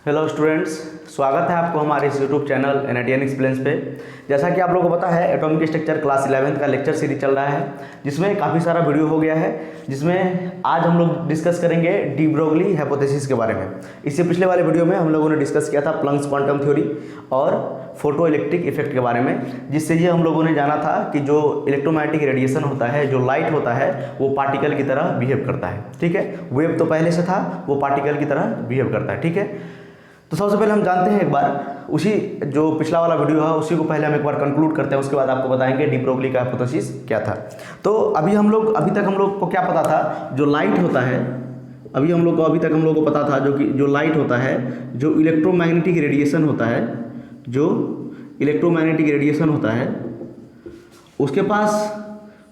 Hello students, स्वागत है आपको हमारे इस यूट्यूब चैनल एनआईटीएन एक्सप्लेन्स पे। जैसा कि आप लोगों को पता है, एटॉमिक स्ट्रक्चर क्लास 11th का लेक्चर सीरीज चल रहा है, जिसमें काफ़ी सारा वीडियो हो गया है, जिसमें आज हम लोग डिस्कस करेंगे डी ब्रोगली हाइपोथेसिस के बारे में। इससे पिछले वाले वीडियो में हम लोगों ने डिस्कस किया था प्लंक्स क्वांटम थ्योरी और फोटो इलेक्ट्रिक इफेक्ट के बारे में, जिससे ये हम लोगों ने जाना था कि जो इलेक्ट्रोमैग्नेटिक रेडिएशन होता है, जो लाइट होता है, वो पार्टिकल की तरह बिहेव करता है। ठीक है, वेव तो पहले से था, वो पार्टिकल की तरह बिहेव करता है। ठीक है, तो सबसे पहले हम जानते हैं एक बार उसी जो पिछला वाला वीडियो है उसी को पहले हम एक बार कंक्लूड करते हैं, उसके बाद आपको बताएंगे डी ब्रोगली का हाइपोथेसिस क्या था। तो अभी तक हम लोग को क्या पता था, जो लाइट होता है, अभी तक हम लोग को पता था जो लाइट होता है, जो इलेक्ट्रोमैग्नेटिक रेडिएशन होता है, उसके पास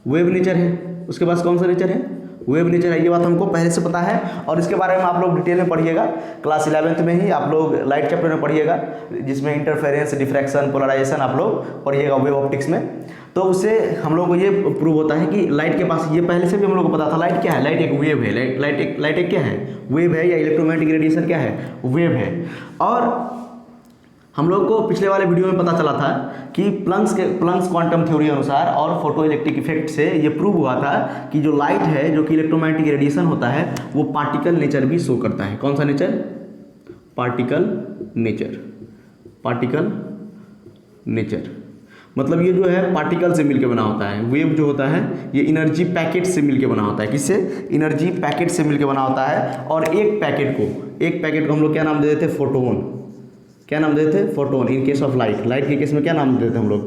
वेव नेचर है। उसके पास कौन सा नेचर है? वेव नेचर है। ये बात हमको पहले से पता है और इसके बारे में आप लोग डिटेल में पढ़िएगा। क्लास 11th में ही आप लोग लाइट चैप्टर में पढ़िएगा, जिसमें इंटरफेरेंस, डिफ्रैक्शन, पोलराइजेशन आप लोग पढ़िएगा वेव ऑप्टिक्स में। तो उससे हम लोग को ये प्रूव होता है कि लाइट के पास, ये पहले से भी हम लोग को पता था, लाइट क्या है? लाइट एक वेव है। लाइट एक क्या है? वेव है, या इलेक्ट्रोमैग्नेटिक रेडिएशन क्या है? वेव है। और हम लोग को पिछले वाले वीडियो में पता चला था कि प्लंक्स क्वांटम थ्योरी अनुसार और फोटो इलेक्ट्रिक इफेक्ट से ये प्रूव हुआ था कि जो लाइट है, जो कि इलेक्ट्रोमैग्नेटिक रेडिएशन होता है, वो पार्टिकल नेचर भी शो करता है। कौन सा नेचर? Particle nature. मतलब ये जो है पार्टिकल से मिलकर बना होता है। वेव जो होता है ये एनर्जी पैकेट से मिलकर बना होता है। किससे? एनर्जी पैकेट से मिलकर बना होता है। और एक पैकेट को हम लोग क्या नाम दे देते? फोटोन। क्या नाम देते थे? Photon. In case of light के केस में क्या नाम देते थे हम लोग?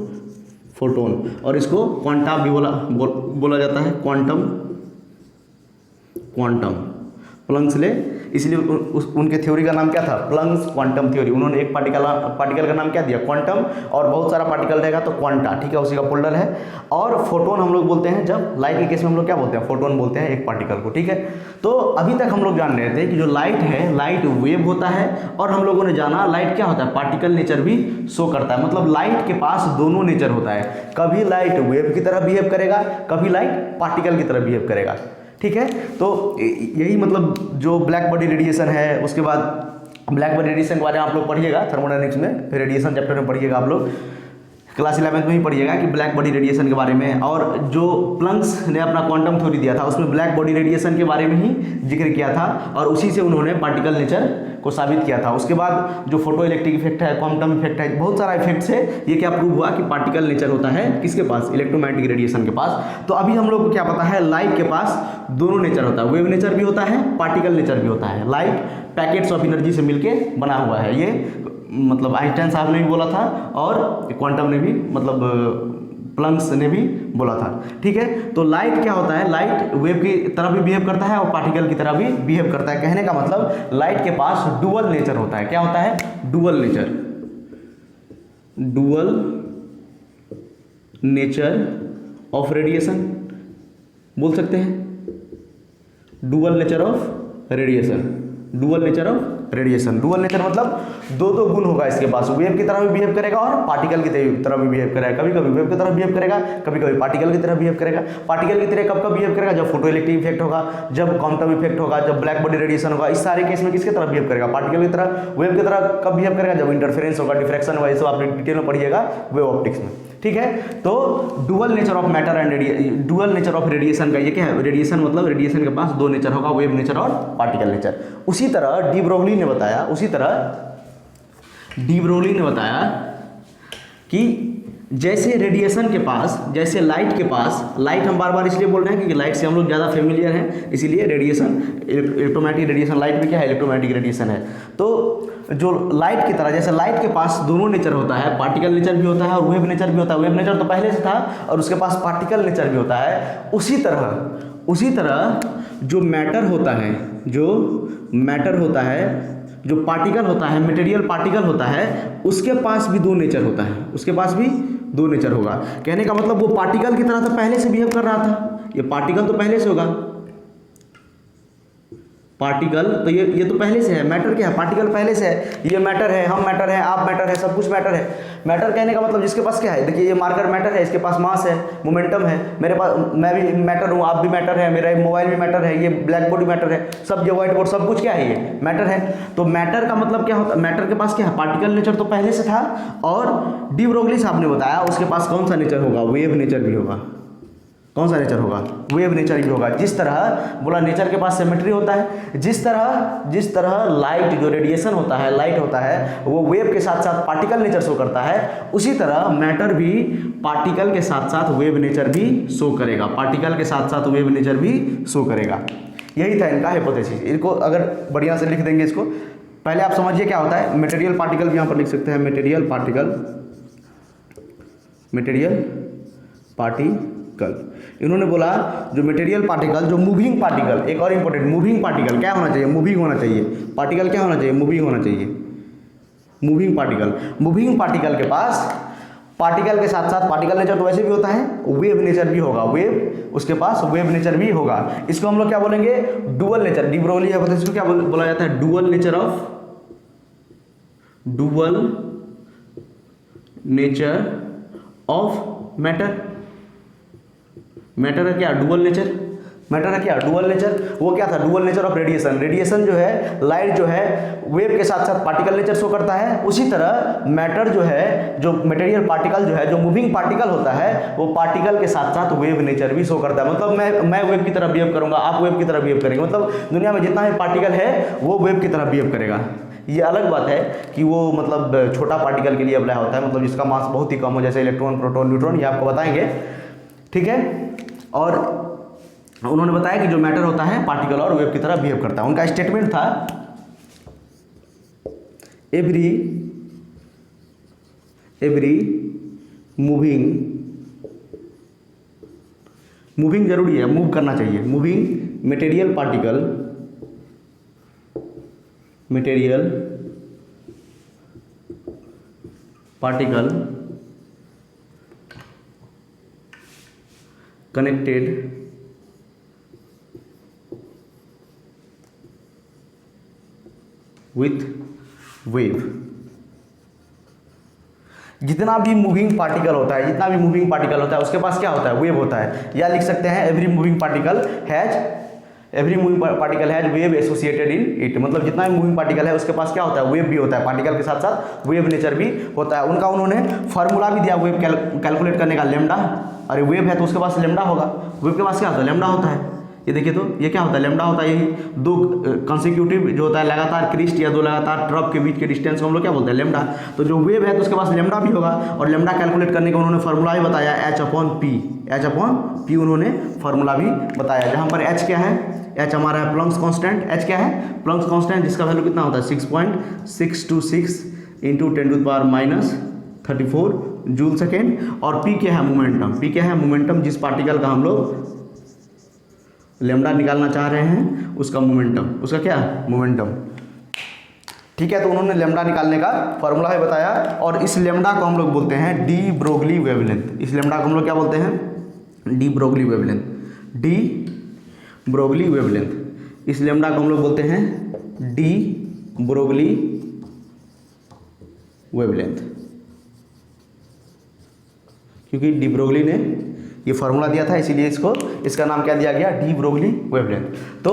फोटोन। और इसको क्वांटा भी बोला जाता है। क्वांटम प्लंक्स ले, इसलिए उनके थ्योरी का नाम क्या था? प्लंक्स क्वांटम थ्योरी। उन्होंने एक पार्टिकल का नाम क्या दिया? क्वांटम। और बहुत सारा पार्टिकल रहेगा तो क्वांटा। ठीक है, उसी का फोल्डर है। और फोटोन हम लोग बोलते हैं, जब लाइट के केस में हम लोग क्या बोलते हैं? फोटोन बोलते हैं एक पार्टिकल को। ठीक है, तो अभी तक हम लोग जान रहे थे कि जो लाइट है, लाइट वेव होता है। और हम लोगों ने जाना लाइट क्या होता है? पार्टिकल नेचर भी शो करता है। मतलब लाइट के पास दोनों नेचर होता है। कभी लाइट वेव की तरह बिहेव करेगा, कभी लाइट पार्टिकल की तरह बिहेव करेगा। ठीक है, तो यही मतलब जो ब्लैक बॉडी रेडिएशन है, उसके बाद ब्लैक बॉडी रेडिएशन के बारे में आप लोग पढ़िएगा थर्मोडायनेमिक्स में, रेडिएशन चैप्टर में पढ़िएगा आप लोग, क्लास 11th में ही पढ़िएगा कि ब्लैक बॉडी रेडिएशन के बारे में। और जो प्लंक्स ने अपना क्वांटम थ्योरी दिया था, उसमें ब्लैक बॉडी रेडिएशन के बारे में ही जिक्र किया था, और उसी से उन्होंने पार्टिकल नेचर को साबित किया था। उसके बाद जो फोटो इलेक्ट्रिक इफेक्ट है, क्वांटम इफेक्ट है, बहुत सारा इफेक्ट से ये क्या प्रूव हुआ कि पार्टिकल नेचर होता है किसके पास? इलेक्ट्रोमैग्नेटिक रेडिएशन के पास। तो अभी हम लोग को क्या पता है? लाइट के पास दोनों नेचर होता है। वेव नेचर भी होता है, पार्टिकल नेचर भी होता है। लाइट पैकेट्स ऑफ एनर्जी से मिलके बना हुआ है। ये मतलब आइंस्टाइन साहब ने भी बोला था, और क्वांटम ने भी, मतलब प्लंक्स ने भी बोला था। ठीक है, तो लाइट क्या होता है? लाइट वेव की तरह भी बिहेव करता है और पार्टिकल की तरह भी बिहेव करता है। कहने का मतलब लाइट के पास डुअल नेचर होता है। क्या होता है? डुअल नेचर ऑफ रेडिएशन बोल सकते हैं। Dual nature of radiation. Dual nature मतलब दो गुण होगा इसके पास। वेव की तरह भी बिहेव करेगा और पार्टिकल की तरह भी बिहेव करेगा। कभी कभी वेव की तरह बिहेव करेगा, कभी कभी पार्टिकल की तरह बिहेव करेगा। पार्टिकल की तरह कब बिहेव करेगा? जब फोटो इलेक्ट्रिक इफेक्ट होगा, जब क्वांटम इफेक्ट होगा, जब ब्लैक बॉडी रेडिएशन होगा। इस सारे केस में किसके तरह बिहेव करेगा? पार्टिकल की तरह। वेव की तरह कब बिहेव करेगा? जब इंटरफेरेंस होगा, डिफ्रैक्शन होगा। ये सब आप डिटेल में पढ़िएगा वेव ऑप्टिक्स में। ठीक है, तो dual nature of matter and dual nature of radiation का ये क्या है? रेडिएशन मतलब रेडिएशन के पास दो नेचर होगा, वेव नेचर और पार्टिकल नेचर। उसी तरह डी ब्रोगली ने बताया कि जैसे रेडिएशन के पास, जैसे लाइट के पास, लाइट हम बार बार इसलिए बोल रहे हैं क्योंकि लाइट से हम लोग ज़्यादा फेमिलियर हैं, इसीलिए रेडिएशन, इलेक्ट्रोमैग्नेटिक रेडिएशन, लाइट में क्या है? इलेक्ट्रोमैग्नेटिक रेडिएशन है। तो जो लाइट की तरह, जैसे लाइट के पास दोनों नेचर होता है, पार्टिकल नेचर भी होता है और वेव नेचर भी होता है। वेव नेचर तो पहले से था और उसके पास पार्टिकल नेचर भी होता है। उसी तरह जो मैटर होता है, जो पार्टिकल होता है, मटेरियल पार्टिकल होता है, उसके पास भी दो नेचर होता है। उसके पास भी दो नेचर होगा। कहने का मतलब वो पार्टिकल की तरह तो पहले से बिहेव कर रहा था। ये पार्टिकल तो पहले से होगा, पार्टिकल, तो ये तो पहले से है। मैटर क्या है? पार्टिकल पहले से है। ये मैटर है, हम मैटर है, आप मैटर है, सब कुछ मैटर है। मैटर कहने का मतलब जिसके पास क्या है, देखिए ये मार्कर मैटर है, इसके पास मास है, मोमेंटम है, मेरे पास, मैं भी मैटर हूँ, आप भी मैटर है, मेरा मोबाइल भी मैटर है, ये ब्लैक बोर्ड भी मैटर है, सब ये व्हाइट बोर्ड सब कुछ क्या है, ये मैटर है। तो मैटर का मतलब क्या होता है? मैटर के पास क्या है? पार्टिकल नेचर तो पहले से था। और डी ब्रोगली साहब ने बताया उसके पास कौन सा नेचर होगा? वेव नेचर भी होगा। कौन सा नेचर होगा? वेव नेचर भी होगा। जिस तरह बोला नेचर के पास सिमेट्री होता है, जिस तरह लाइट जो रेडिएशन होता है, लाइट होता है, वो वेव के साथ साथ पार्टिकल नेचर शो करता है, उसी तरह मैटर भी पार्टिकल के साथ साथ वेव नेचर भी शो करेगा। पार्टिकल के साथ साथ वेव नेचर भी शो करेगा। यही था इनका हाइपोथेसिस। इनको अगर बढ़िया से लिख देंगे इसको, पहले आप समझिए क्या होता है। मटेरियल पार्टिकल भी यहाँ पर लिख सकते हैं, मटेरियल पार्टिकल। इन्होंने बोला जो मटेरियल पार्टिकल, जो मूविंग पार्टिकल, एक और इंपॉर्टेंट, मूविंग पार्टिकल क्या होना चाहिए? मूविंग होना चाहिए। पार्टिकल क्या होना चाहिए? मूविंग होना चाहिए। मूविंग पार्टिकल के पास पार्टिकल के साथ साथ पार्टिकल नेचर तो वैसे भी होता है, वेव नेचर भी होगा। वेव, उसके पास वेव नेचर भी होगा। इसको हम लोग क्या बोलेंगे? Dual nature. डी ब्रोगली है, इसको क्या बोला जाता है? Dual nature of matter. Matter है क्या? Dual nature. मैटर है क्या? Dual nature. वो क्या था? Dual nature of radiation. Radiation जो है, लाइट जो है, वेव के साथ साथ पार्टिकल नेचर शो करता है। उसी तरह मैटर जो है, जो मटेरियल पार्टिकल जो है, जो मूविंग पार्टिकल होता है, वो पार्टिकल के साथ साथ वेव नेचर भी शो करता है। मतलब मैं वेव की तरह बिहेव करूंगा, आप वेव की तरह बिहेव करेंगे। मतलब दुनिया में जितना भी पार्टिकल है वो वेव की तरह बिहेव करेगा। ये अलग बात है कि वो मतलब छोटा पार्टिकल के लिए अप्लाई होता है, मतलब जिसका मास बहुत ही कम हो, जैसे इलेक्ट्रॉन, प्रोटॉन, न्यूट्रॉन, ये आपको बताएंगे। ठीक है। और उन्होंने बताया कि जो मैटर होता है पार्टिकल और वेव की तरह बिहेव करता है। उनका स्टेटमेंट था एवरी मूविंग जरूरी है, मूव करना चाहिए। Moving material particle connected with wave. जितना भी मूविंग पार्टिकल होता है उसके पास क्या होता है? वेव होता है। या लिख सकते हैं every moving particle has wave associated in it. मतलब जितना भी मूविंग पार्टिकल है उसके पास क्या होता है? वेव भी होता है। पार्टिकल के साथ साथ वेव नेचर भी होता है। उनका उन्होंने फार्मूला भी दिया वेव कैलकुलेट करने का, लेमडा। अरे वेव है तो उसके पास लेमडा होगा। वेव के पास क्या होता है? लेमडा होता है। ये देखिए तो ये क्या होता है? लेमडा होता है। यही दो कंसेक्यूटिव जो होता है लगातार क्रिस्ट या दो लगातार ट्रफ के बीच के डिस्टेंस को हम लोग क्या बोलते हैं? लेमडा। तो जो वेव है तो उसके पास लेमडा भी होगा। और लेमडा कैलकुलेट करने का उन्होंने फार्मूला भी बताया, H/P उन्होंने फार्मूला भी बताया। जहाँ पर H क्या है? H हमारा है प्लंक्स कांस्टेंट। H क्या है? प्लंक्स कांस्टेंट, जिसका वैल्यू कितना होता है? 6.626 × 10⁻34 जूल सेकेंड। और P क्या है? मोमेंटम। जिस पार्टिकल का हम लोग लेमडा निकालना चाह रहे हैं उसका मोमेंटम, उसका क्या? मोमेंटम। ठीक है। तो उन्होंने लेमडा निकालने का फॉर्मूला है बताया। और इस लेमडा को हम लोग बोलते हैं डी ब्रोगली वेवलेंथ। इस लेमडा को हम लोग क्या बोलते हैं? De Broglie wavelength. इस लेमडा को हम लोग बोलते हैं डी ब्रोगली वेवलेंथ, क्योंकि डी ब्रोगली ने ये फार्मूला दिया था, इसीलिए इसका नाम क्या दिया गया? De Broglie wavelength. तो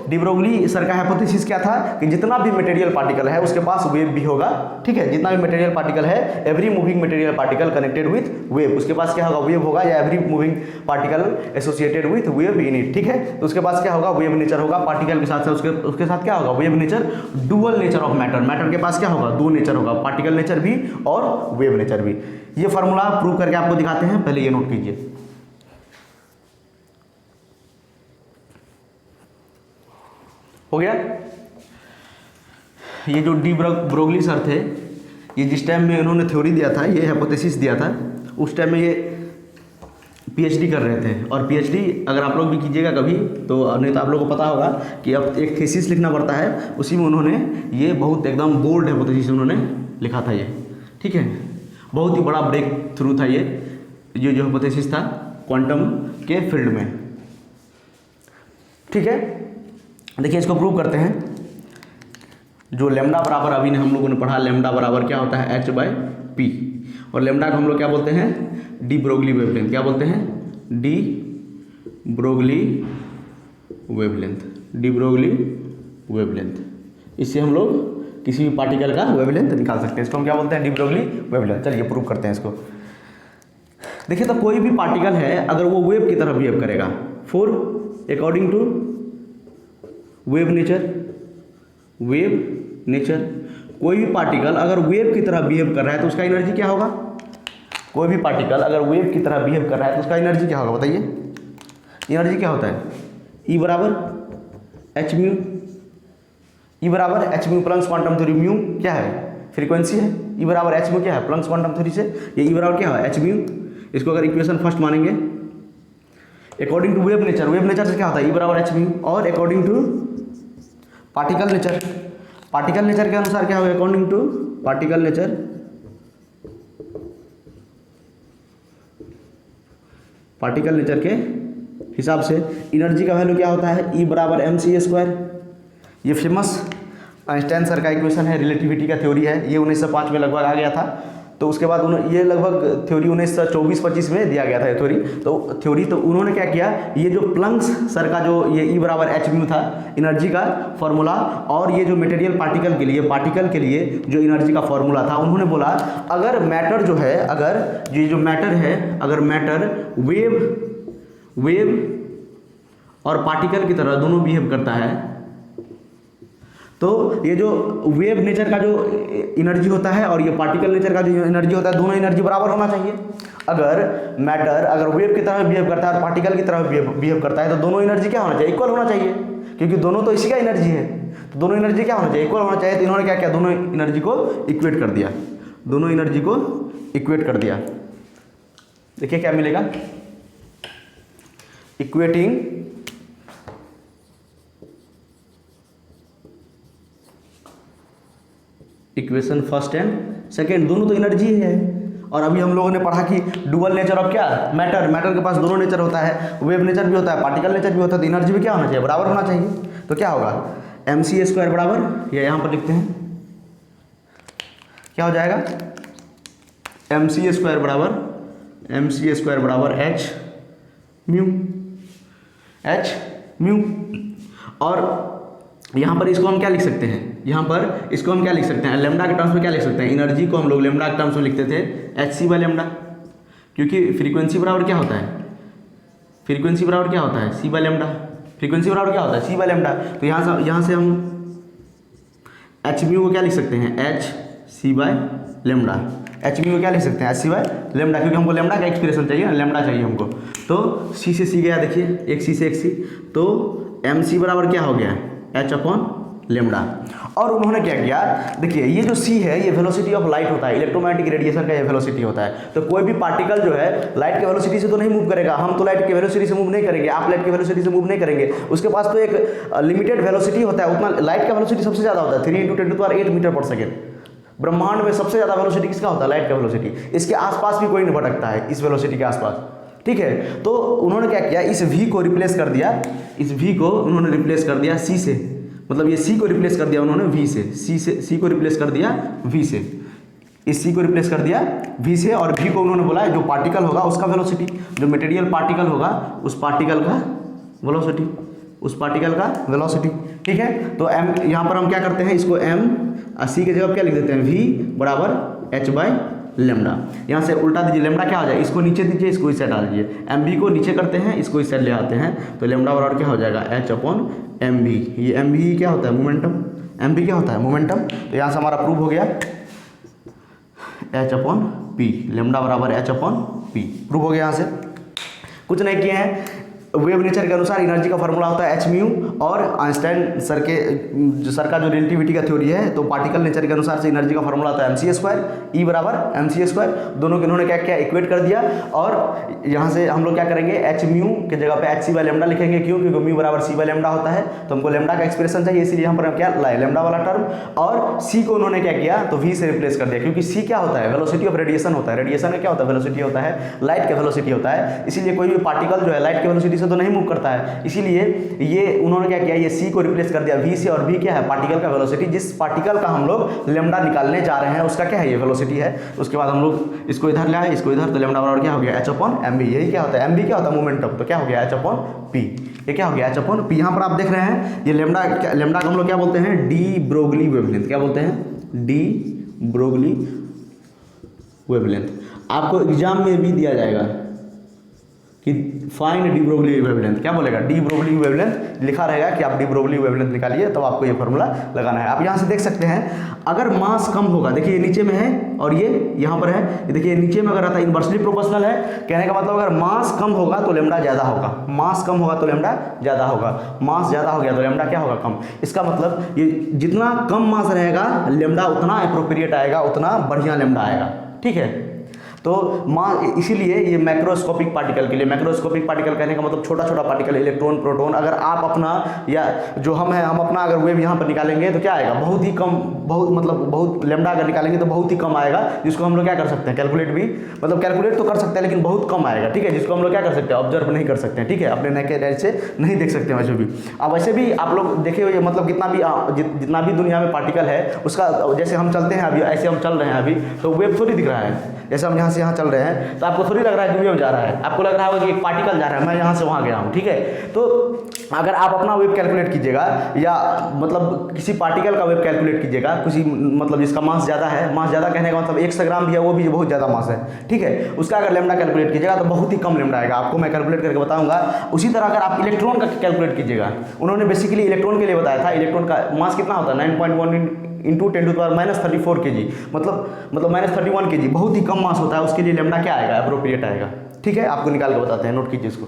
डी ब्रोगली सर का हाइपोथेसिस क्या था कि जितना भी मटेरियल पार्टिकल है उसके पास वेव भी होगा। ठीक है। जितना भी मटेरियल पार्टिकल है, every moving material particle connected with wave, उसके पास क्या होगा? वेव होगा। या every moving particle associated with wave in it. ठीक है। तो उसके पास क्या होगा? वेव नेचर होगा। पार्टिकल के साथ उसके साथ क्या होगा? Wave nature. Dual nature of matter के पास क्या होगा? दो नेचर होगा, पार्टिकल नेचर भी और वेव नेचर भी। ये फार्मूला प्रूव करके आपको दिखाते हैं, पहले ये नोट कीजिए। हो गया। ये जो डी ब्रोगली सर थे, ये जिस टाइम में उन्होंने थ्योरी दिया था, ये हाइपोथेसिस दिया था, उस टाइम में ये पीएचडी कर रहे थे। और पीएचडी अगर आप लोग भी कीजिएगा कभी तो, नहीं तो आप लोगों को पता होगा कि अब एक थीसिस लिखना पड़ता है, उसी में उन्होंने ये बहुत एकदम बोल्ड हाइपोथेसिस उन्होंने लिखा था ये। ठीक है। बहुत ही बड़ा ब्रेक थ्रू था ये जो हाइपोथेसिस था क्वांटम के फील्ड में। ठीक है। देखिए इसको प्रूव करते हैं। जो लेमडा बराबर अभी हम लोगों ने पढ़ा, लेमडा बराबर क्या होता है h/p, और लेमडा को हम लोग क्या बोलते हैं डी ब्रोगली वेवलेंथ। क्या बोलते हैं de Broglie wavelength, de Broglie wavelength. इससे हम लोग किसी भी पार्टिकल का वेवलेंथ निकाल सकते हैं। इसको हम क्या बोलते हैं डी ब्रोगली वेवलेंथ। चलिए प्रूव करते हैं इसको। देखिए तो कोई भी पार्टिकल है अगर वो वेव की तरह बिहेव करेगा, for according to wave nature, कोई भी पार्टिकल अगर वेव की तरह बिहेव कर रहा है तो उसका एनर्जी क्या होगा। कोई भी पार्टिकल अगर वेव की तरह बिहेव कर रहा है तो उसका एनर्जी क्या होगा, बताइए। एनर्जी क्या होता है E बराबर एच म्यू, E बराबर H mu plus quantum theory, mu क्या है फ्रीक्वेंसी है, E बराबर एच म्यू क्या है प्लस क्वांटम थ्योरी से ये E बराबर क्या है एच म्यू। इसको अगर इक्वेशन फर्स्ट मानेंगे अकॉर्डिंग टू वेव नेचर से क्या होता है E बराबर एच म्यू, और अकॉर्डिंग टू पार्टिकल नेचर के अनुसार क्या होगा, अकॉर्डिंग टू पार्टिकल नेचर के हिसाब से एनर्जी का वैल्यू क्या होता है E बराबर mc²। ये फेमस आइंस्टाइन सर का इक्वेशन है, रिलेटिविटी का थ्योरी है, ये 1905 में लगभग आ गया था। तो उसके बाद ये लगभग थ्योरी 1924-25 में दिया गया था ये थ्योरी। तो उन्होंने क्या किया, ये जो प्लंक्स सर का जो ये E बराबर एच म्यू था एनर्जी का फॉर्मूला, और ये जो मटेरियल पार्टिकल के लिए जो एनर्जी का फॉर्मूला था, उन्होंने बोला अगर मैटर जो है, अगर ये जो मैटर है, अगर मैटर वेव और पार्टिकल की तरह दोनों बिहेव करता है तो ये जो वेव नेचर का जो एनर्जी होता है और ये पार्टिकल नेचर का जो एनर्जी होता है, दोनों एनर्जी बराबर होना चाहिए। अगर मैटर अगर वेव की तरह बिहेव करता है और पार्टिकल की तरह बिहेव करता है तो दोनों एनर्जी क्या होना चाहिए, इक्वल होना चाहिए, क्योंकि दोनों तो इसी का एनर्जी है। तो दोनों एनर्जी क्या होना चाहिए, इक्वल होना चाहिए। तो इन्होंने क्या किया, दोनों एनर्जी को इक्वेट कर दिया। देखिए क्या मिलेगा, equating equation first and second, दोनों तो एनर्जी है। और अभी हम लोगों ने पढ़ा कि डुअल नेचर ऑफ क्या, मैटर के पास दोनों नेचर होता है, वेव नेचर भी होता है, पार्टिकल नेचर भी होता है, तो एनर्जी भी क्या होना चाहिए, बराबर होना चाहिए। तो क्या होगा mc² बराबर, या यहाँ पर लिखते हैं क्या हो जाएगा, mc² बराबर h म्यू। और यहाँ पर इसको हम क्या लिख सकते हैं, लेमडा के टर्म्स में क्या लिख सकते हैं, एनर्जी को हम लोग लेमडा के टर्म्स में लिखते थे hc/λ, क्योंकि फ्रीक्वेंसी बराबर क्या होता है, c/λ। फ्रीक्वेंसी बराबर क्या होता है, c/λ। तो यहाँ से हम h म्यू को क्या लिख सकते हैं, hc/λ। h म्यू को क्या लिख सकते हैं, hc/λ, क्योंकि हमको लेमडा का एक्सप्रेशन चाहिए ना, लेमडा चाहिए हमको। तो c से c गया, देखिए एक c से एक c, तो mc बराबर क्या हो गया, h/λ। और उन्होंने क्या किया, देखिए ये जो c है ये वेलोसिटी ऑफ लाइट होता है, इलेक्ट्रोमैग्नेटिक रेडिएशन का ये वेलोसिटी होता है। तो कोई भी पार्टिकल जो है लाइट के वेलोसिटी से तो नहीं मूव करेगा, हम तो लाइट के वेलोसिटी से मूव नहीं करेंगे, आप लाइट के वेलोसिटी से मूव नहीं करेंगे, उसके पास तो एक लिमिटेड वेलोसिटी होता है, उतना लाइट का वेलोसिटी सबसे ज़्यादा होता है 3 × 10⁸ मीटर पर सेकेंड। ब्रह्मांड में सबसे ज़्यादा वेलोसिटी किसका होता है, लाइट का वेलोसिटी। इसके आसपास भी कोई नहीं भटकता है इस वेलोसिटी के आसपास, ठीक है। तो उन्होंने क्या किया, इस v को रिप्लेस कर दिया, उन्होंने रिप्लेस कर दिया c से, मतलब ये c को रिप्लेस कर दिया उन्होंने v से, c को रिप्लेस कर दिया v से, इस c को रिप्लेस कर दिया v से, और v को उन्होंने बोला जो पार्टिकल होगा उसका वेलोसिटी, जो मटेरियल पार्टिकल होगा उस पार्टिकल का वेलोसिटी, ठीक है। तो m यहाँ पर हम क्या करते हैं, इसको m c के जगह क्या लिख देते हैं, v बराबर h/λ। यहाँ से उल्टा दीजिए, लेमडा क्या हो जाए, इसको नीचे दीजिए, इसको इस साइड डाल दीजिए, mv को नीचे करते हैं, इसको इस साइड ले आते हैं, तो लेमडा बराबर क्या हो जाएगा, h/mv। ये mv क्या होता है, मोमेंटम। तो यहाँ से हमारा प्रूव हो गया h/p, लेमडा बराबर h/p, प्रूव हो गया। यहाँ से कुछ नहीं किए हैं, वेव नेचर के अनुसार एनर्जी का फॉर्मूला होता है एच म्यू, और आइंस्टाइन सर का जो रिलेटिविटी का थ्योरी है, तो पार्टिकल नेचर के अनुसार से एनर्जी का फॉर्मूला होता है mc², E बराबर mc², दोनों के इन्होंने क्या किया, इक्वेट कर दिया। और यहाँ से हम लोग क्या करेंगे, एच म्यू के जगह पे hc/λ लिखेंगे, क्यों, क्योंकि म्यू बराबर c/λ होता है, तो हमको लेमडा का एक्सप्रेशन चाहिए, इसीलिए यहाँ पर हम क्या लाए, लेमडा वाला टर्म। और c को उन्होंने क्या किया, तो v से रिप्लेस कर दिया, क्योंकि c क्या होता है, वेलोसिटी ऑफ रेडिएशन होता है, रेडिएशन का क्या होता है, वेलोसिटी होता है, लाइट का वेलोसिटी होता है। इसीलिए कोई भी पार्टिकल जो है लाइट के वेलोसिटी से तो नहीं मूव करता है, इसीलिए ये उन्होंने क्या किया, ये सी को रिप्लेस कर दिया वी से, और वी क्या है, पार्टिकल का वेलोसिटी, जिस पार्टिकल का हम लोग लेमडा निकालने जा रहे हैं उसका क्या है, ये वेलोसिटी है। उसके बाद हम लोग इसको इधर ले आए, इसको इधर, तो लेमडा बराबर क्या हो गया, h/mv। यही क्या होता है, mv क्या होता है, मोमेंटम, तो क्या हो गया h/p, ये क्या हो गया h/p। यहाँ पर आप देख रहे हैं ये लेमडा को हम लोग क्या बोलते हैं, डी ब्रोगली वेवलेंथ, क्या बोलते हैं, डी ब्रोगली वेवलेंथ। आपको एग्जाम में भी दिया जाएगा कि फाइंड डी ब्रोगली वेवलेंथ, क्या बोलेगा, डी ब्रोगली वेवलेंथ लिखा रहेगा कि आप डी ब्रोगली वेवलेंथ निकालिए, तब आपको ये फॉर्मूला लगाना है। आप यहाँ से देख सकते हैं अगर मास कम होगा, देखिए ये नीचे में है और ये यहाँ पर है, ये देखिए नीचे में अगर रहता है इनवर्सली प्रोपोर्शनल है, कहने का मतलब अगर मास कम होगा तो लेमडा ज़्यादा होगा, मास कम होगा तो लेमडा ज़्यादा होगा, मास ज़्यादा हो गया तो लेमडा क्या होगा, कम। इसका मतलब ये जितना कम मास रहेगा लेमडा उतना एप्रोप्रिएट आएगा, उतना बढ़िया लेमडा आएगा, ठीक है। तो इसीलिए ये मैक्रोस्कोपिक पार्टिकल के लिए, मैक्रोस्कोपिक पार्टिकल कहने का मतलब छोटा छोटा पार्टिकल, इलेक्ट्रॉन, प्रोटॉन, अगर आप अपना या जो हम अपना अगर वेव यहाँ पर निकालेंगे तो क्या आएगा, बहुत ही कम, बहुत लेमडा अगर निकालेंगे तो बहुत ही कम आएगा, जिसको हम लोग क्या कर सकते हैं, कैलकुलेट भी, मतलब कैलकुलेट तो कर सकते हैं लेकिन बहुत कम आएगा, ठीक है, जिसको हम लोग क्या कर सकते हैं, ऑब्जर्व नहीं कर सकते हैं, ठीक है, अपने नेकेड आई से नहीं देख सकते हैं वैसे भी। अब वैसे भी आप लोग देखे हुए मतलब जितना भी दुनिया में पार्टिकल है उसका, जैसे हम चलते हैं अभी, ऐसे हम चल रहे हैं अभी, तो वेव थोड़ी दिख रहा है, जैसे हम यहाँ से यहाँ चल रहे हैं तो आपको थोड़ी लग रहा है कि वेव जा रहा है, आपको लग रहा होगा कि एक पार्टिकल जा रहा है, मैं यहाँ से वहाँ गया हूँ, ठीक है। तो अगर आप अपना वेव कैलकुलेट कीजिएगा या मतलब किसी पार्टिकल का वेव कैलकुलेट कीजिएगा, किसी मतलब जिसका मास ज़्यादा है, मास ज़्यादा कहने का मतलब 100 ग्राम भी है, वो भी बहुत ज़्यादा मास है, ठीक है, उसका अगर लेमडा कैलकुलेट कीजिएगा तो बहुत ही कम लेमडा आएगा, आपको मैं कैलकुलेट करके बताऊंगा। उसी तरह अगर आप इलेक्ट्रॉन का कैलकुलेट कीजिएगा, उन्होंने बेसिकली इलेक्ट्रॉन के लिए बताया था, इलेक्ट्रॉन का मास कितना होता है, 9.1 इंटू 10⁻³ kg, मतलब -31 kg, बहुत ही कम मास होता है, उसके लिए लेमडा क्या आएगा, एप्रोप्रिएट आएगा, ठीक है। आपको निकाल के बताते हैं, नोट कीजिए इसको।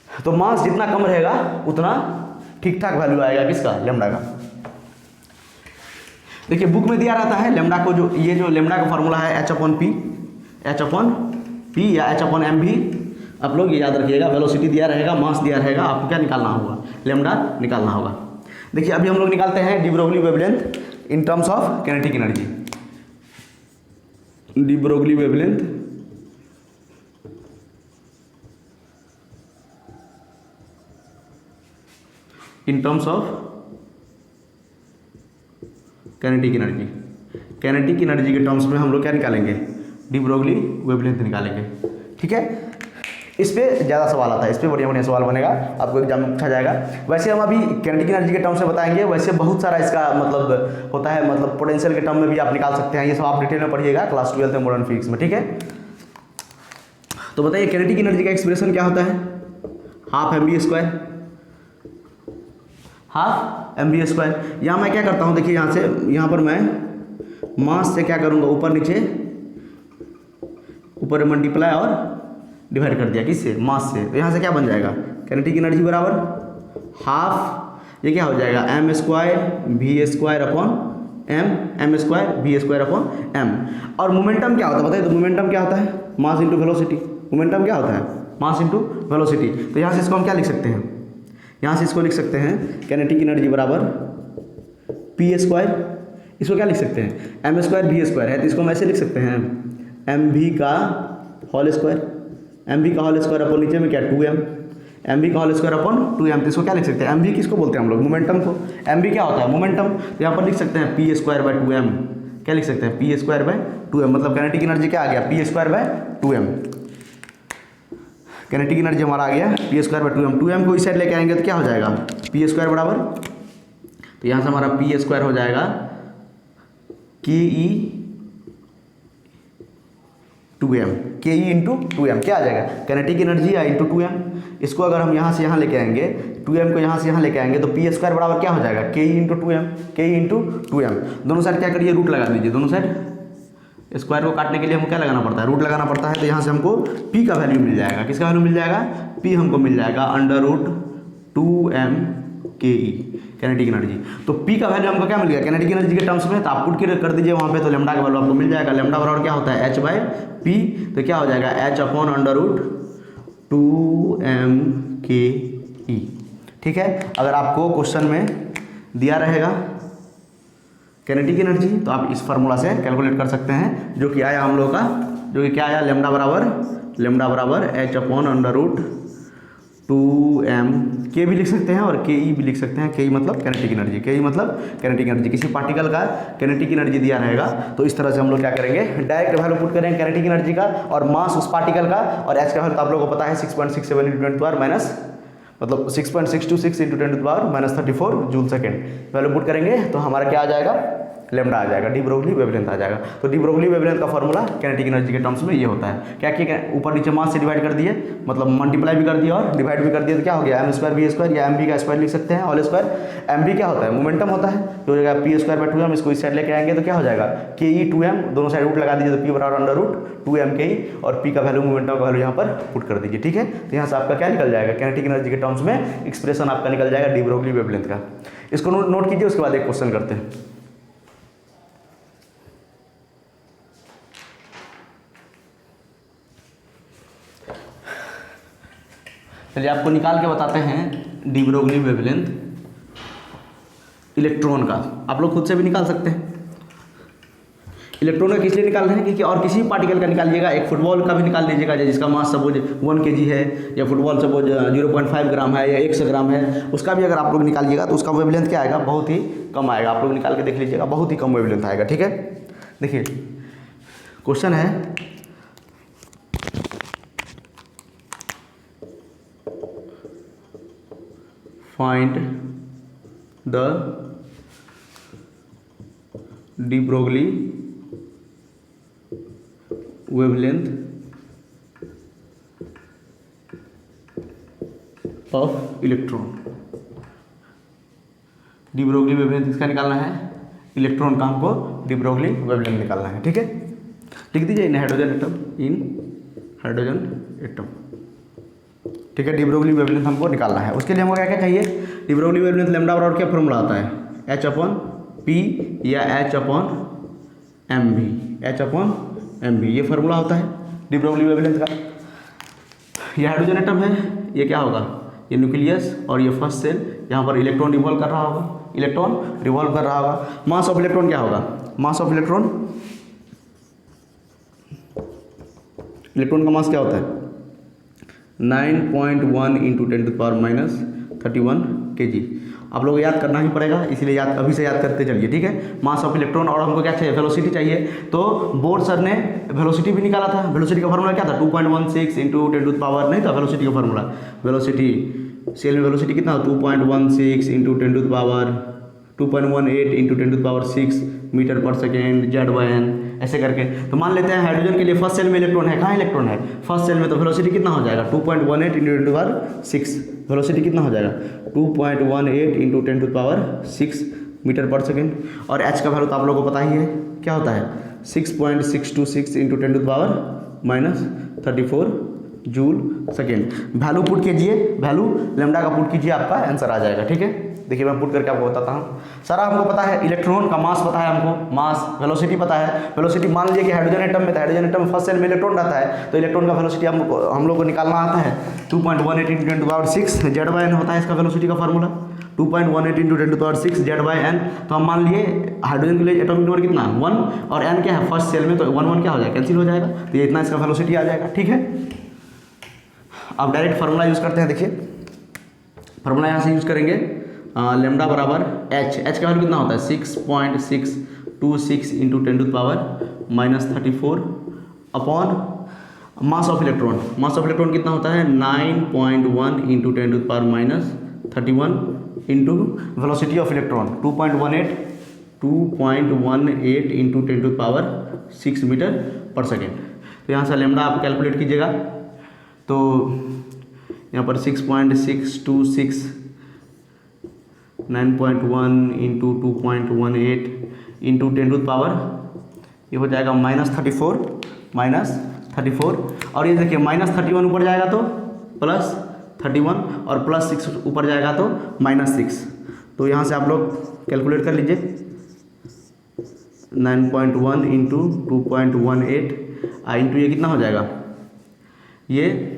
तो मास जितना कम रहेगा उतना ठीक ठाक वैल्यू आएगा किसका, लेमडा का। देखिए बुक में दिया रहता है लेमडा को, जो ये जो लेमडा का फॉर्मूला है h/p या h/mv, आप लोग ये याद रखिएगा, वेलोसिटी दिया रहेगा, मास दिया रहेगा, आपको क्या निकालना होगा, लेमडा निकालना होगा। देखिए अभी हम लोग निकालते हैं de Broglie wavelength in terms of kinetic energy. De Broglie wavelength in terms of kinetic energy. Kinetic energy के टर्म्स में हम लोग क्या निकालेंगे, डी ब्रोगली वेवलेंथ निकालेंगे, ठीक है। इस पे ज़्यादा सवाल आता है, इस पे बढ़िया बढ़िया सवाल बनेगा, आपको एग्जाम में पूछा जाएगा। वैसे हम अभी काइनेटिक एनर्जी के टर्म से बताएंगे, वैसे बहुत सारा इसका मतलब होता है, मतलब पोटेंशियल के टर्म में भी आप निकाल सकते हैं, ये सब आप डिटेल में पढ़िएगा क्लास 12 में मॉडर्न फिजिक्स में, ठीक है। तो बताइए काइनेटिक एनर्जी का एक्सप्रेशन क्या होता है, ½ mv²। यहाँ मैं क्या करता हूँ, देखिए यहाँ पर मैं मास से क्या करूँगा, ऊपर नीचे, ऊपर मल्टीप्लाई और डिवाइड कर दिया, किससे, मास से। तो यहाँ से क्या बन जाएगा, काइनेटिक एनर्जी बराबर ½ ये क्या हो जाएगा, m²v²/m और मोमेंटम क्या होता है बताइए, तो मोमेंटम क्या होता है, मास इंटू वेलोसिटी। मोमेंटम क्या होता है, मास इंटू वेलोसिटी। तो यहाँ से इसको हम क्या लिख सकते हैं, यहाँ से इसको लिख सकते हैं काइनेटिक एनर्जी बराबर p², इसको क्या लिख सकते हैं, m²v² है, तो इसको हम ऐसे लिख सकते हैं mv का होल स्क्वायर, mv का होल स्क्वायर अपन नीचे में क्या 2m, mv का होल स्क्वायर अपन 2m। तो इसको क्या लिख सकते हैं, mv किसको बोलते हैं हम लोग, मोमेंटम को। mv क्या होता है, मोमेंटम। तो यहाँ पर लिख सकते हैं p²/2m, क्या लिख सकते हैं, p²/2m, मतलब काइनेटिक एनर्जी क्या आ गया, p²/2m। काइनेटिक एनर्जी हमारा आ गया p²/2m। 2m को इस साइड लेके आएंगे तो क्या हो जाएगा, p² बराबर, तो यहाँ से हमारा p² हो जाएगा ke इंटू 2m, क्या आ जाएगा, काइनेटिक एनर्जी या इंटू 2m। इसको अगर हम यहाँ से यहाँ लेके आएंगे, 2m को यहाँ से यहाँ लेके आएंगे तो p² बराबर क्या हो जाएगा, ke इंटू 2m। दोनों साइड क्या करिए, रूट लगा दीजिए, दोनों साइड स्क्वायर को काटने के लिए हमको क्या लगाना पड़ता है, रूट लगाना पड़ता है। तो यहाँ से हमको p का वैल्यू मिल जाएगा, किसका वैल्यू मिल जाएगा, p हमको मिल जाएगा √2m ke काइनेटिक एनर्जी। तो p का वैल्यू हमको क्या मिल गया काइनेटिक एनर्जी के टर्म्स में, तो आप पुट कर दीजिए वहाँ पे, तो लेमडा का वैल्यू आपको मिल जाएगा। लेमडा बराबर क्या होता है, h/p, तो क्या हो जाएगा h/√2m ke, ठीक है। अगर आपको क्वेश्चन में दिया रहेगा काइनेटिक एनर्जी तो आप इस फार्मूला से कैलकुलेट कर सकते हैं, जो कि आया हम लोग का, जो कि क्या आया, लेमडा बराबर h/√2m 2m के भी लिख सकते हैं और के ई भी लिख सकते हैं। के ई मतलब कैनेटिक एनर्जी, के ई मतलब कैनेटिक एनर्जी। किसी पार्टिकल का कैनेटिक एनर्जी दिया रहेगा तो इस तरह से हम लोग क्या करेंगे, डायरेक्ट वैल्यू पुट करेंगे कैनेटिक एनर्जी का और मास उस पार्टिकल का, और एच का वैल्यू तो आप लोगों को पता है 6.67 × 10⁻⁻, मतलब 6.626 × 10⁻34 जूल सेकेंड वैल्यू पुट करेंगे तो हमारा क्या आ जाएगा, लेमडा आ जाएगा, डी ब्रोगली वेवलेंथ आ जाएगा। तो डी ब्रोगली वेवलेंथ का फॉर्मूला कैनेटिक एनर्जी के टर्म्स में ये होता है। क्या किया, ऊपर नीचे मास से डिवाइड कर दिए, मतलब मल्टीप्लाई भी कर दिया और डिवाइड भी कर दिया, तो क्या हो गया m² v² या mv का स्क्वायर लिख सकते हैं, होल स्क्वायर। mv क्या होता है, मोमेंटम होता है, तो हो जाएगा p²/2m, इसको इस साइड लेके आएंगे तो क्या हो जाएगा ke 2m, दोनों साइड रूट लगा दीजिए तो p बराबर √2m ke, और p का वैल्यू मोमेंटम का वैल्यू यहाँ पर पुट कर दीजिए। ठीक है, तो यहाँ से आपका क्या निकल जाएगा, कैनेटिक एनर्जी के टर्म्स में एक्सप्रेशन आपका निकल जाएगा डी ब्रोगली वेवलेंथ का। इसको नोट कीजिए, उसके बाद एक क्वेश्चन करते हैं। चलिए आपको निकाल के बताते हैं डी ब्रोगली वेवलेंथ इलेक्ट्रॉन का। आप लोग खुद से भी निकाल सकते हैं। इलेक्ट्रॉन का किस लिए निकाल रहे हैं, क्योंकि और किसी भी पार्टिकल का निकालिएगा, एक फुटबॉल का भी निकाल लीजिएगा जिसका मास सपोज 1 kg है, या फुटबॉल सपोज 0.5 ग्राम है या 100 ग्राम है, उसका भी अगर आप लोग निकालिएगा तो उसका वेवलेंथ क्या आएगा, बहुत ही कम आएगा। आप लोग निकाल के देख लीजिएगा, बहुत ही कम वेवलेंथ आएगा। ठीक है, देखिए क्वेश्चन है, find the de Broglie wavelength of electron. De Broglie wavelength किसका निकालना है, इलेक्ट्रॉन का हमको डी ब्रोगली वेवलेंथ निकालना है। ठीक है, लिख दीजिए इन हाइड्रोजन एटम, इन हाइड्रोजन एटम। ठीक है, डी ब्रोगली वेवलेंथ हमको निकालना है। उसके लिए हमको क्या क्या चाहिए, डी ब्रोगली वेवलेंथ लैम्डा बराबर क्या फॉर्मूला आता है, H/P या H/mv, H/mv ये फार्मूला होता है डी ब्रोगली वेवलेंथ का। ये हाइड्रोजन एटम है, ये क्या होगा, ये न्यूक्लियस, और ये फर्स्ट सेल, यहाँ पर इलेक्ट्रॉन रिवॉल्व कर रहा होगा, इलेक्ट्रॉन रिवॉल्व कर रहा होगा। मास ऑफ इलेक्ट्रॉन क्या होगा, मास ऑफ इलेक्ट्रॉन, इलेक्ट्रॉन का मास क्या होता है 9.1 × 10⁻31 kg। आप लोग याद करना ही पड़ेगा, इसलिए याद अभी से याद करते चलिए। ठीक है, मास ऑफ इलेक्ट्रॉन, और हमको क्या चाहिए, वेलोसिटी चाहिए। तो बोर सर ने वेलोसिटी भी निकाला था। वेलोसिटी का फार्मूला क्या था, 2.16 × 10⁻, नहीं था वेलोसिटी का फार्मूला। वेलोसिटी सेल में वेलोसिटी कितना, 2.16 × 2.18 × 10⁻6 मीटर पर सेकेंड, Z/n, ऐसे करके। तो मान लेते हैं हाइड्रोजन के लिए फर्स्ट सेल में इलेक्ट्रॉन है, कहाँ इलेक्ट्रॉन है, फर्स्ट सेल में, तो वेलोसिटी कितना हो जाएगा 2.18 × 10⁻6, वेलोसिटी कितना हो जाएगा 2.18 × 10⁻6 मीटर पर सेकेंड। और एच का वैल्यू तो आप लोगों को पता ही है, क्या होता है 6.626 × 10⁻34 जूल सेकेंड। वैल्यू पुट कीजिए, वैल्यू लैम्डा का पुट कीजिए, आपका आंसर आ जाएगा। ठीक है, देखिए मैं पुट करके आपको बताता हूँ। सारा हमको पता है, इलेक्ट्रॉन का मास पता है हमको, मास, वेलोसिटी पता है। वेलोसिटी मान लीजिए कि हाइड्रोजन एटम में था, हाइड्रोजन एटम में फर्स्ट सेल में इलेक्ट्रॉन रहता है, तो इलेक्ट्रॉन का वेलोसिटी हम लोग को निकालना आता है 2.18 × 10⁻6 Z/n होता है इसका वेलोसिटी का फार्मूला, 2.18 × 10⁻6 Z/n। तो हम मान लिए हाइड्रोजन के लिए एटॉमिक नंबर कितना 1, और n क्या है फर्स्ट सेल में, तो 1 क्या हो जाएगा, कैंसिल हो जाएगा, तो ये इतना इसका वेलोसिटी आ जाएगा। ठीक है, अब डायरेक्ट फार्मूला यूज़ करते हैं। देखिए फार्मूला यहाँ से यूज़ करेंगे, लैम्डा बराबर एच का वैल्यू कितना होता है 6.626 × 10⁻34 upon mass of electron. Mass of electron कितना होता है 9.1 × 10⁻31 into velocity of electron 2.18 × 10⁻6 metre पर सेकेंड। तो यहाँ से लैम्डा आप कैलकुलेट कीजिएगा, तो यहाँ पर 6.626 9.1 × 2.18 × 10⁻, ये हो जाएगा -34, और ये देखिए -31 ऊपर जाएगा तो +31, और +6 ऊपर जाएगा तो -6। तो यहाँ से आप लोग कैलकुलेट कर लीजिए, 9.1 × 2.18 इंटू ये कितना हो जाएगा, ये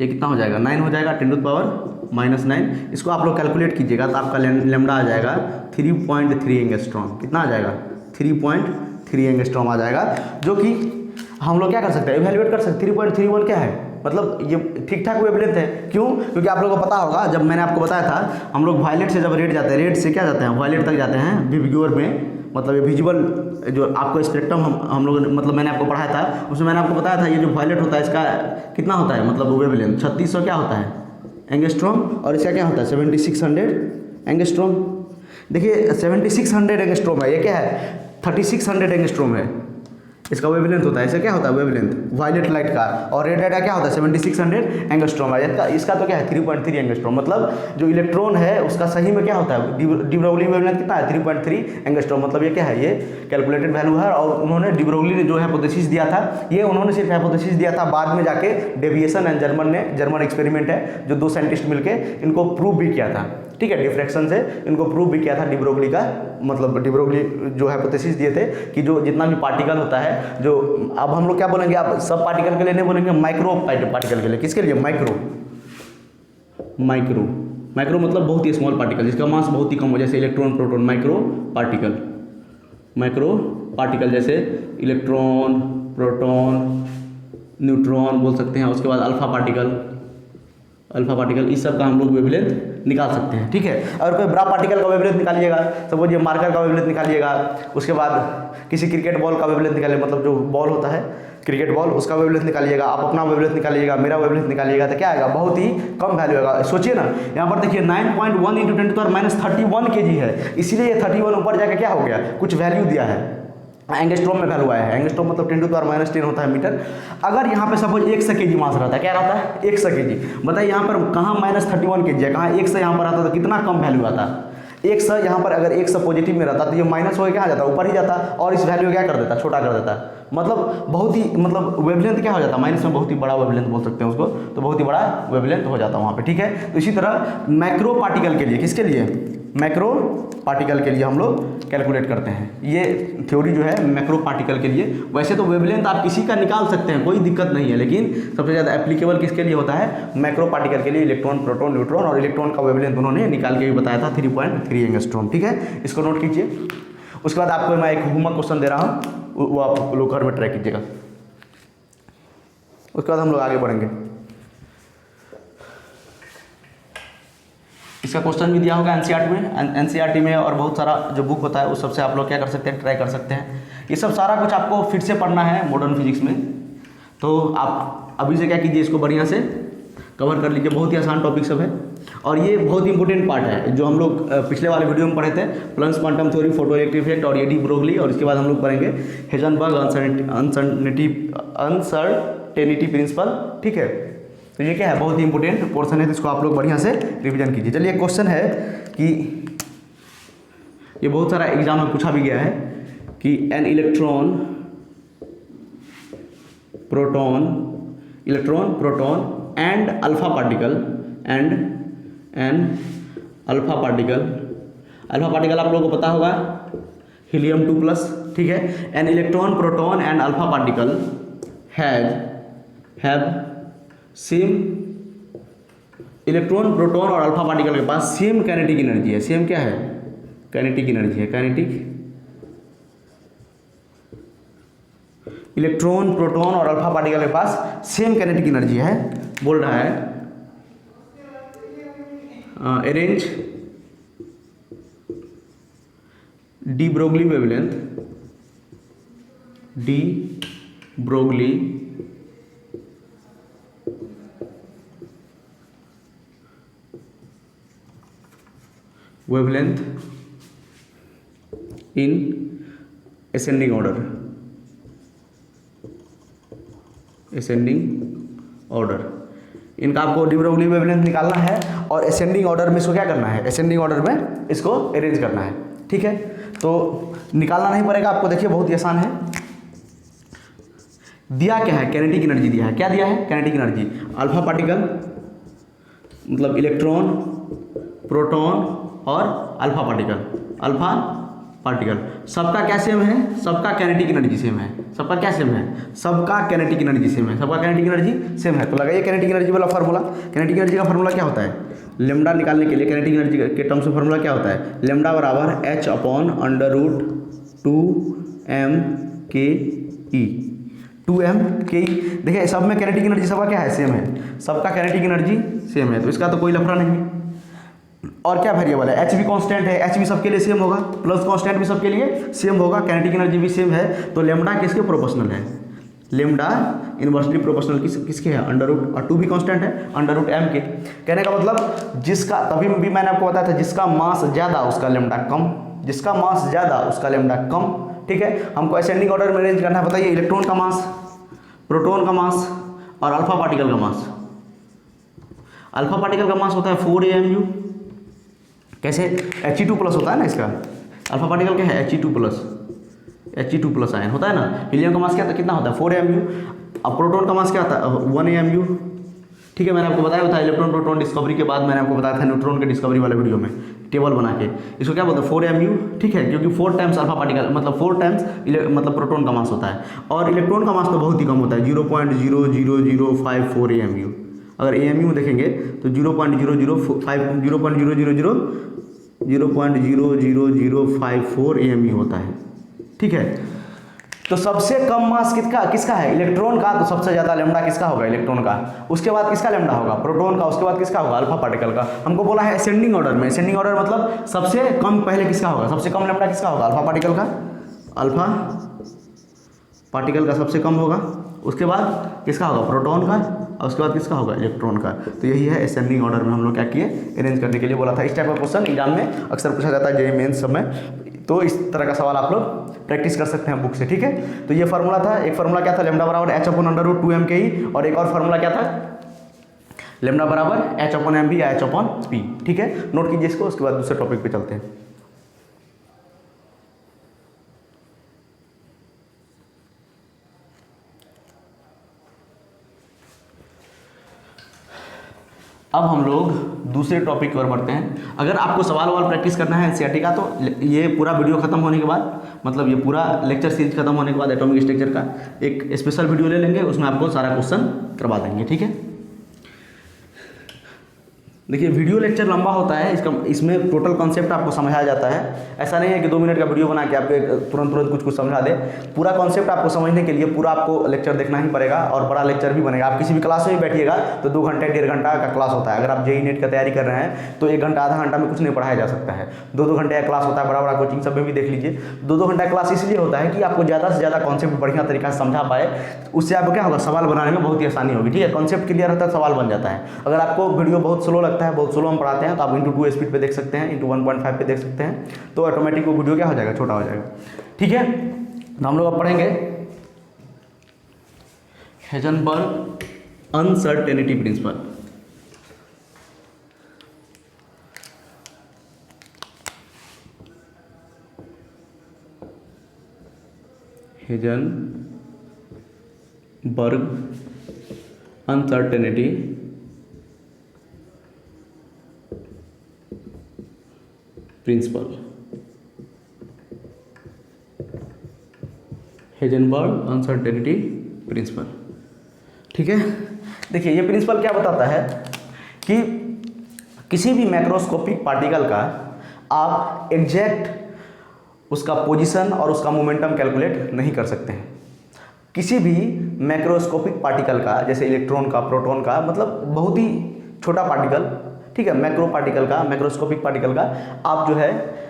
कितना हो जाएगा 9 हो जाएगा 10⁻⁻9। इसको आप लोग कैलकुलेट कीजिएगा तो आपका लैम्डा आ जाएगा 3.3 एंगस्ट्रॉम। कितना आ जाएगा 3.3 एंगस्ट्रॉम आ जाएगा, जो कि हम लोग क्या कर सकते हैं, इवैल्यूएट कर सकते हैं। 3.31 क्या है मतलब ये ठीक ठाक वेवलेंथ है। क्यों? क्योंकि आप लोगों को पता होगा, जब मैंने आपको बताया था हम लोग वायलेट से जब रेड जाते हैं, रेड से क्या जाते हैं, वायलेट तक जाते हैं विजिबल में, मतलब ये विजिबल जो आपको स्पेक्ट्रम हम लोग मतलब मैंने आपको पढ़ाया था, उसमें मैंने आपको बताया था ये जो वायलेट होता है इसका कितना होता है, मतलब वेवलेंथ 3600 क्या होता है एंगस्ट्रॉम, और इसका क्या होता है 7600 एंगस्ट्रॉम। देखिए 7600 एंगस्ट्रॉम है, ये क्या है 3600 एंगस्ट्रॉम है, इसका वेवलेंथ होता है। इसका क्या होता है वेवलेंथ वायलेट लाइट का, और रेड लाइट का क्या होता है 7600 एंगस्ट्रॉम है। इसका तो क्या है 3.3 एंगस्ट्रॉम, मतलब जो इलेक्ट्रॉन है उसका सही में क्या होता है डी ब्रोगली वेवलेंथ कितना है 3.3 एंगस्ट्रॉम, मतलब ये क्या है ये कैलकुलेटेड वैल्यू है। और उन्होंने डी ब्रोगली ने जो हाइपोथेसिस दिया था, ये उन्होंने सिर्फ हाइपोथेसिस दिया था, बाद में जाके डेविएशन एंड जर्मन एक्सपेरिमेंट है जो 2 साइंटिस्ट मिलके इनको प्रूव भी किया था, ठीक है, डिफ्रैक्शन से इनको प्रूव भी किया था डी ब्रोगली का, मतलब डी ब्रोगली जो हाइपोथेसिस दिए थे कि जो जितना भी पार्टिकल होता है, जो अब हम लोग क्या बोलेंगे, अब सब पार्टिकल के लिए नहीं बोलेंगे, माइक्रो पार्टिकल के लिए, किसके लिए माइक्रो मतलब बहुत ही स्मॉल पार्टिकल जिसका मास बहुत ही कम हो, जैसे इलेक्ट्रॉन प्रोटॉन, माइक्रो पार्टिकल जैसे इलेक्ट्रॉन प्रोटॉन न्यूट्रॉन बोल सकते हैं, उसके बाद अल्फा पार्टिकल, इस सब का हम लोग वेवलेंथ निकाल सकते हैं, ठीक है। और कोई बड़ा पार्टिकल का वेवलेंथ निकालिएगा, सपोज ये मार्कर का वेवलेंथ निकालिएगा, उसके बाद किसी क्रिकेट बॉल का वेवलेंथ निकालिए, मतलब जो बॉल होता है क्रिकेट बॉल उसका वेवलेंथ निकालिएगा, आप अपना वेवलेंथ निकालिएगा, मेरा वेवलेंथ निकालिएगा, तो क्या आएगा बहुत ही कम वैल्यू आएगा। सोचिए ना, यहाँ पर देखिए 9.1 × 10⁻³ kg है, इसीलिए ये 31 ऊपर जाकर क्या हो गया, कुछ वैल्यू दिया है, एंगस्ट्रॉम में वैल्यू आया है। एंगस्ट्रॉम मतलब 10⁻10 होता है मीटर। अगर यहाँ पे सपोज 100 kg मास रहता है, क्या रहता है 100 kg, बताइए यहाँ पर कहाँ -31 kg है, कहाँ 100 यहाँ पर आता तो कितना कम वैल्यू आता। 100 यहाँ पर अगर 100 पॉजिटिव में रहता तो ये माइनस हो क्या आ जाता, ऊपर ही जाता, और इस वैल्यू क्या कर देता, छोटा कर देता, मतलब बहुत ही मतलब वेवलेंथ क्या हो जाता, माइनस में बहुत ही बड़ा वेवलेंथ बोल सकते हैं उसको, तो बहुत ही बड़ा वेवलेंथ हो जाता वहाँ पे, ठीक है। तो इसी तरह मैक्रो पार्टिकल के लिए, किसके लिए, मैक्रो पार्टिकल के लिए हम लोग कैलकुलेट करते हैं, ये थ्योरी जो है मैक्रो पार्टिकल के लिए। वैसे तो वेवलेंथ आप किसी का निकाल सकते हैं, कोई दिक्कत नहीं है, लेकिन सबसे ज़्यादा एप्लीकेबल किसके लिए होता है, मैक्रो पार्टिकल के लिए। इलेक्ट्रॉन प्रोटॉन न्यूट्रॉन, और इलेक्ट्रॉन का वेवलेंथ उन्होंने निकाल के भी बताया था 3.3 एंगस्ट्रॉम, ठीक है, इसको नोट कीजिए। उसके बाद आपको मैं एक होमवर्क क्वेश्चन दे रहा हूँ, वो आप लोग घर में ट्राई कीजिएगा। उसके बाद हम लोग आगे बढ़ेंगे। इसका क्वेश्चन भी दिया होगा एनसीईआरटी में, और बहुत सारा जो बुक होता है उस सबसे आप लोग क्या कर सकते हैं, ट्राई कर सकते हैं। ये सब सारा कुछ आपको फिर से पढ़ना है मॉडर्न फिजिक्स में, तो आप अभी से क्या कीजिए, इसको बढ़िया से कवर कर लीजिए, बहुत ही आसान टॉपिक सब है, और ये बहुत इंपॉर्टेंट पार्ट है जो हम लोग पिछले वाले वीडियो में पढ़े थे, Planck's quantum theory, photoelectric effect और ये डी ब्रोगली, और इसके बाद हम लोग पढ़ेंगे हेजनबर्ग अनसर्टेनिटी प्रिंसिपल, ठीक है। तो ये क्या है, बहुत ही इंपॉर्टेंट पोर्शन है, तो इसको आप लोग बढ़िया से रिवीजन कीजिए। चलिए, क्वेश्चन है कि ये बहुत सारा एग्जाम में पूछा भी गया है कि an electron proton and alpha particle आप लोगों को पता होगा हीलियम 2+, ठीक है। An electron proton and alpha particle have same, electron proton और अल्फा पार्टिकल के पास सेम काइनेटिक एनर्जी है। सेम क्या है, काइनेटिक एनर्जी है, इलेक्ट्रॉन प्रोटॉन और अल्फा पार्टिकल के पास सेम काइनेटिक एनर्जी है। बोल रहा है arrange de Broglie wavelength in ascending order. इनका आपको डी ब्रोगली वेवलेंथ निकालना है, और असेंडिंग ऑर्डर में इसको क्या करना है, असेंडिंग ऑर्डर में इसको अरेंज करना है, ठीक है। तो निकालना नहीं पड़ेगा आपको, देखिए बहुत ही आसान है। दिया क्या है, काइनेटिक एनर्जी दिया है, क्या दिया है, काइनेटिक एनर्जी। अल्फा पार्टिकल मतलब इलेक्ट्रॉन प्रोटॉन और अल्फा पार्टिकल सबका क्या सेम है, सबका काइनेटिक एनर्जी सेम है। सबका क्या सेम है, सबका काइनेटिक एनर्जी सेम है, सबका काइनेटिक एनर्जी सेम है। तो लगाइए काइनेटिक एनर्जी वाला फार्मूला। काइनेटिक एनर्जी का फार्मूला क्या होता है, लेमडा निकालने के लिए काइनेटिक एनर्जी के टर्म्स में फार्मूला क्या होता है, लेमडा बराबर h/√2m के ई, 2m के ई। देखिए सब में काइनेटिक एनर्जी सबका क्या है, सेम है, सबका काइनेटिक एनर्जी सेम है, तो इसका तो कोई लफड़ा नहीं है। और क्या वेरिएबल है, एच भी कॉन्स्टेंट है, एच भी सबके लिए सेम होगा, प्लस कॉन्स्टेंट भी सबके लिए सेम होगा, काइनेटिक एनर्जी भी सेम है, तो लेमडा किसके प्रोपोर्शनल है, लेमडा इनवर्सली प्रोपोर्शनल किसके है, अंडर रूट, और 2 भी कांस्टेंट है, अंडर रूट m के। कहने का मतलब जिसका, तभी भी मैंने आपको बताया था, जिसका मास ज़्यादा उसका लेमडा कम, जिसका मास ज़्यादा उसका लेमडा कम। ठीक है, हमको असेंडिंग ऑर्डर में अरेंज करना है। बताइए, इलेक्ट्रॉन का मास, प्रोटॉन का मास और अल्फा पार्टिकल का मास। अल्फा पार्टिकल का मास होता है 4amu, कैसे, He2 प्लस होता है ना इसका, अल्फा पार्टिकल क्या है, He2 प्लस आयन होता है ना। हीलियम का मास क्या, कितना होता है, 4amu। अब प्रोटॉन का मास क्या आता है, 1amu। ठीक है, मैंने आपको बताया था इलेक्ट्रॉन प्रोटॉन डिस्कवरी के बाद मैंने आपको बताया था न्यूट्रॉन के डिस्कवरी वाले वीडियो में टेबल बना के, इसको क्या बोलते हैं, 4amu। ठीक है, क्योंकि 4 टाइम्स अल्फा पार्टिकल मतलब 4 टाइम्स मतलब प्रोटॉन का मास होता है, और इलेक्ट्रॉन का मास तो बहुत ही कम होता है, 0.00054 amu। अगर amu देखेंगे तो 0.0054 amu होता है। ठीक है, तो सबसे कम मास किसका है, इलेक्ट्रॉन का, तो सबसे ज़्यादा लेमडा किसका होगा, इलेक्ट्रॉन का। उसके बाद किसका लेमडा होगा, प्रोटॉन का। उसके बाद किसका होगा, अल्फा पार्टिकल का। हमको बोला है असेंडिंग ऑर्डर में, असेंडिंग ऑर्डर मतलब सबसे कम पहले किसका होगा, सबसे कम लेमडा किसका होगा, अल्फा पार्टिकल का। अल्फा पार्टिकल का सबसे कम होगा, उसके बाद किसका होगा, प्रोटॉन का, और उसके बाद किसका होगा, इलेक्ट्रॉन का। तो यही है असेंडिंग ऑर्डर में हम लोग क्या किए, अरेंज करने के लिए बोला था। इस टाइप का क्वेश्चन एग्जाम में अक्सर पूछा जाता है, जेईई मेंस सब में, तो इस तरह का सवाल आप लोग प्रैक्टिस कर सकते हैं बुक से। ठीक है, तो ये फार्मूला था, एक फार्मूला क्या था, लेमडा बराबर h/√2m के ई, और एक और फार्मूला क्या था, लेमडा बराबर h/mv या h/p। ठीक है, नोट कीजिए इसको, उसके बाद दूसरे टॉपिक पे चलते हैं। अब हम लोग दूसरे टॉपिक की ओर बढ़ते हैं। अगर आपको सवाल वाल प्रैक्टिस करना है एनसीईआरटी का, तो ये पूरा वीडियो खत्म होने के बाद, मतलब ये पूरा लेक्चर सीरीज खत्म होने के बाद एटॉमिक स्ट्रक्चर का एक स्पेशल वीडियो ले लेंगे, उसमें आपको सारा क्वेश्चन करवा देंगे। ठीक है, देखिए वीडियो लेक्चर लंबा होता है, इसमें टोटल कॉन्सेप्ट आपको समझाया जाता है। ऐसा नहीं है कि 2 मिनट का वीडियो बना के आपको तुरंत कुछ समझा दे। पूरा कॉन्सेप्ट आपको समझने के लिए पूरा आपको लेक्चर देखना ही पड़ेगा, और बड़ा लेक्चर भी बनेगा। आप किसी भी क्लास में बैठिएगा तो 2 घंटे 1.5 घंटा का क्लास होता है। अगर आप जेईई नेट का तैयारी कर रहे हैं तो 1 घंटा आधा घंटा में कुछ नहीं पढ़ाया जा सकता है, 2-2 घंटे का क्लास होता है। बड़ा कोचिंग सब में भी देख लीजिए, 2-2 घंटा क्लास इसलिए होता है कि आपको ज़्यादा से ज़्यादा कॉन्सेप्ट बढ़िया तरीका से समझा पाए। उससे आपको क्या होगा, सवाल बनाने में बहुत ही आसानी होगी। ठीक है, कॉन्सेप्ट क्लियर होता है, सवाल बन जाता है। अगर आपको वीडियो बहुत स्लो लगता है, बहुत स्लो हम पढ़ाते हैं, तो आप × 2 स्पीड पे देख सकते हैं, × 1.5 पे देख सकते हैं, तो ऑटोमेटिक वो वीडियो क्या हो जाएगा, छोटा हो जाएगा। ठीक है, तो हम लोग अब पढ़ेंगे Heisenberg uncertainty principal. Heisenberg uncertainty principal, Heisenberg uncertainty principal. ठीक है, देखिए ये प्रिंसिपल क्या बताता है कि किसी भी मैक्रोस्कोपिक पार्टिकल का आप एग्जैक्ट उसका पोजीशन और उसका मोमेंटम कैलकुलेट नहीं कर सकते हैं। किसी भी मैक्रोस्कोपिक पार्टिकल का, जैसे इलेक्ट्रॉन का, प्रोटॉन का, मतलब बहुत ही छोटा पार्टिकल, ठीक है, मैक्रो पार्टिकल का, मैक्रोस्कोपिक पार्टिकल का आप जो है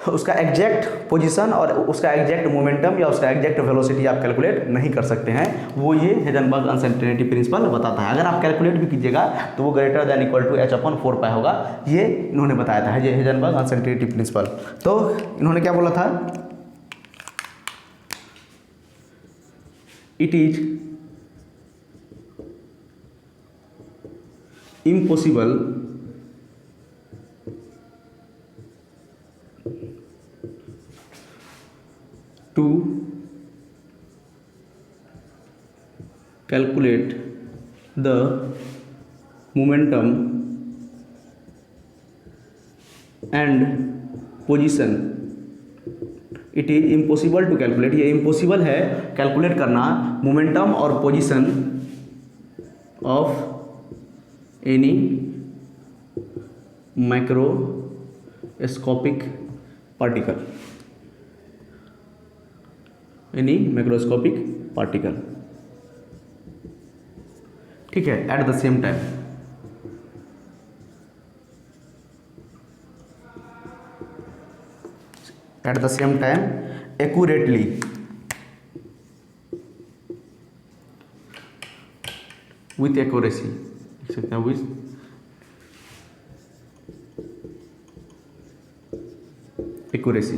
उसका एग्जैक्ट पोजीशन और उसका एग्जैक्ट मोमेंटम या उसका एग्जैक्ट वेलोसिटी आप कैलकुलेट नहीं कर सकते हैं। वो ये हेजनबर्ग अनसर्टेनिटी प्रिंसिपल बताता है। अगर आप कैलकुलेट भी कीजिएगा तो वो greater than equal to h/4π होगा। ये इन्होंने बताया था, ये हेजनबर्ग अनसर्टेनिटी प्रिंसिपल। तो इन्होंने क्या बोला था, it is impossible to calculate the momentum and position। It is impossible to calculate, ये इम्पॉसिबल है कैलकुलेट करना मोमेंटम और position of any macroscopic particle, any macroscopic particle. ठीक है, at the same time. At the same time accurately, with accuracy, लिख सकते हैं with accuracy.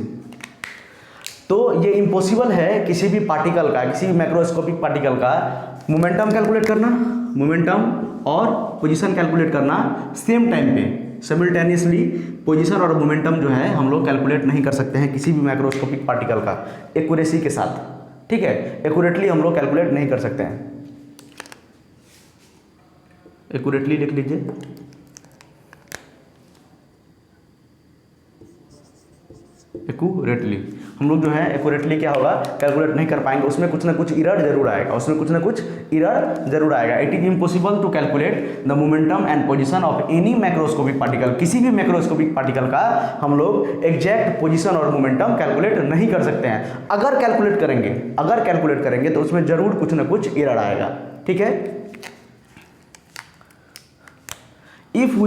तो ये इम्पॉसिबल है किसी भी पार्टिकल का, किसी भी मैक्रोस्कोपिक पार्टिकल का मोमेंटम कैलकुलेट करना, मोमेंटम और पोजीशन कैलकुलेट करना सेम टाइम पे, सिमिल्टेनियसली पोजीशन और मोमेंटम जो है हम लोग कैलकुलेट नहीं कर सकते हैं किसी भी मैक्रोस्कोपिक पार्टिकल का एक्यूरेसी के साथ। ठीक है, एक्यूरेटली हम लोग कैलकुलेट नहीं कर सकते हैं। एक्यूरेटली लिख लीजिए। एक्यूरेटली हम लोग जो है एक्यूरेटली क्या होगा, कैलकुलेट नहीं कर पाएंगे, उसमें कुछ ना कुछ इरर जरूर आएगा, उसमें कुछ ना कुछ इरर जरूर आएगा। It is impossible to calculate the momentum and position of any macroscopic particle, किसी भी मैक्रोस्कोपिक पार्टिकल का हम लोग एग्जैक्ट पोजीशन और मोमेंटम कैलकुलेट नहीं कर सकते हैं। अगर कैलकुलेट करेंगे तो उसमें जरूर कुछ ना कुछ इरर आएगा। ठीक है, if we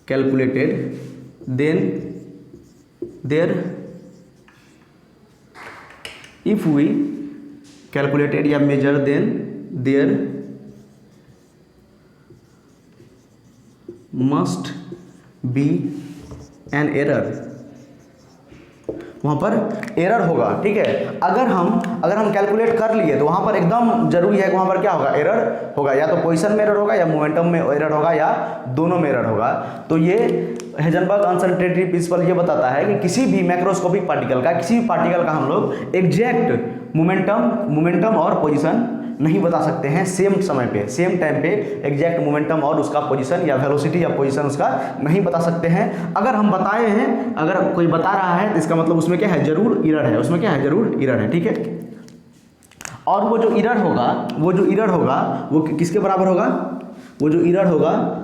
calculated then या measure then there must be an error, वहाँ पर एरर होगा। ठीक है, अगर हम कैलकुलेट कर लिए तो वहाँ पर एकदम जरूरी है कि वहाँ पर क्या होगा, एरर होगा, या तो पोजीशन में एरर होगा या मोमेंटम में एरर होगा या दोनों में एरर होगा। तो ये हेजनबर्ग अनसर्टेनिटी प्रिंसिपल ये बताता है कि किसी भी मैक्रोस्कोपिक पार्टिकल का, किसी भी पार्टिकल का हम लोग एग्जैक्ट मोमेंटम और पोजीशन नहीं बता सकते हैं सेम समय पे, सेम टाइम पे एग्जैक्ट मोमेंटम और उसका पोजीशन या वेलोसिटी या पोजीशन उसका नहीं बता सकते हैं। अगर हम बताए हैं, अगर कोई बता रहा है तो इसका मतलब उसमें क्या है, जरूर इरर है, उसमें क्या है, जरूर इरर है। ठीक है, और वो जो इरर होगा वो किसके बराबर होगा, वो जो इरर होगा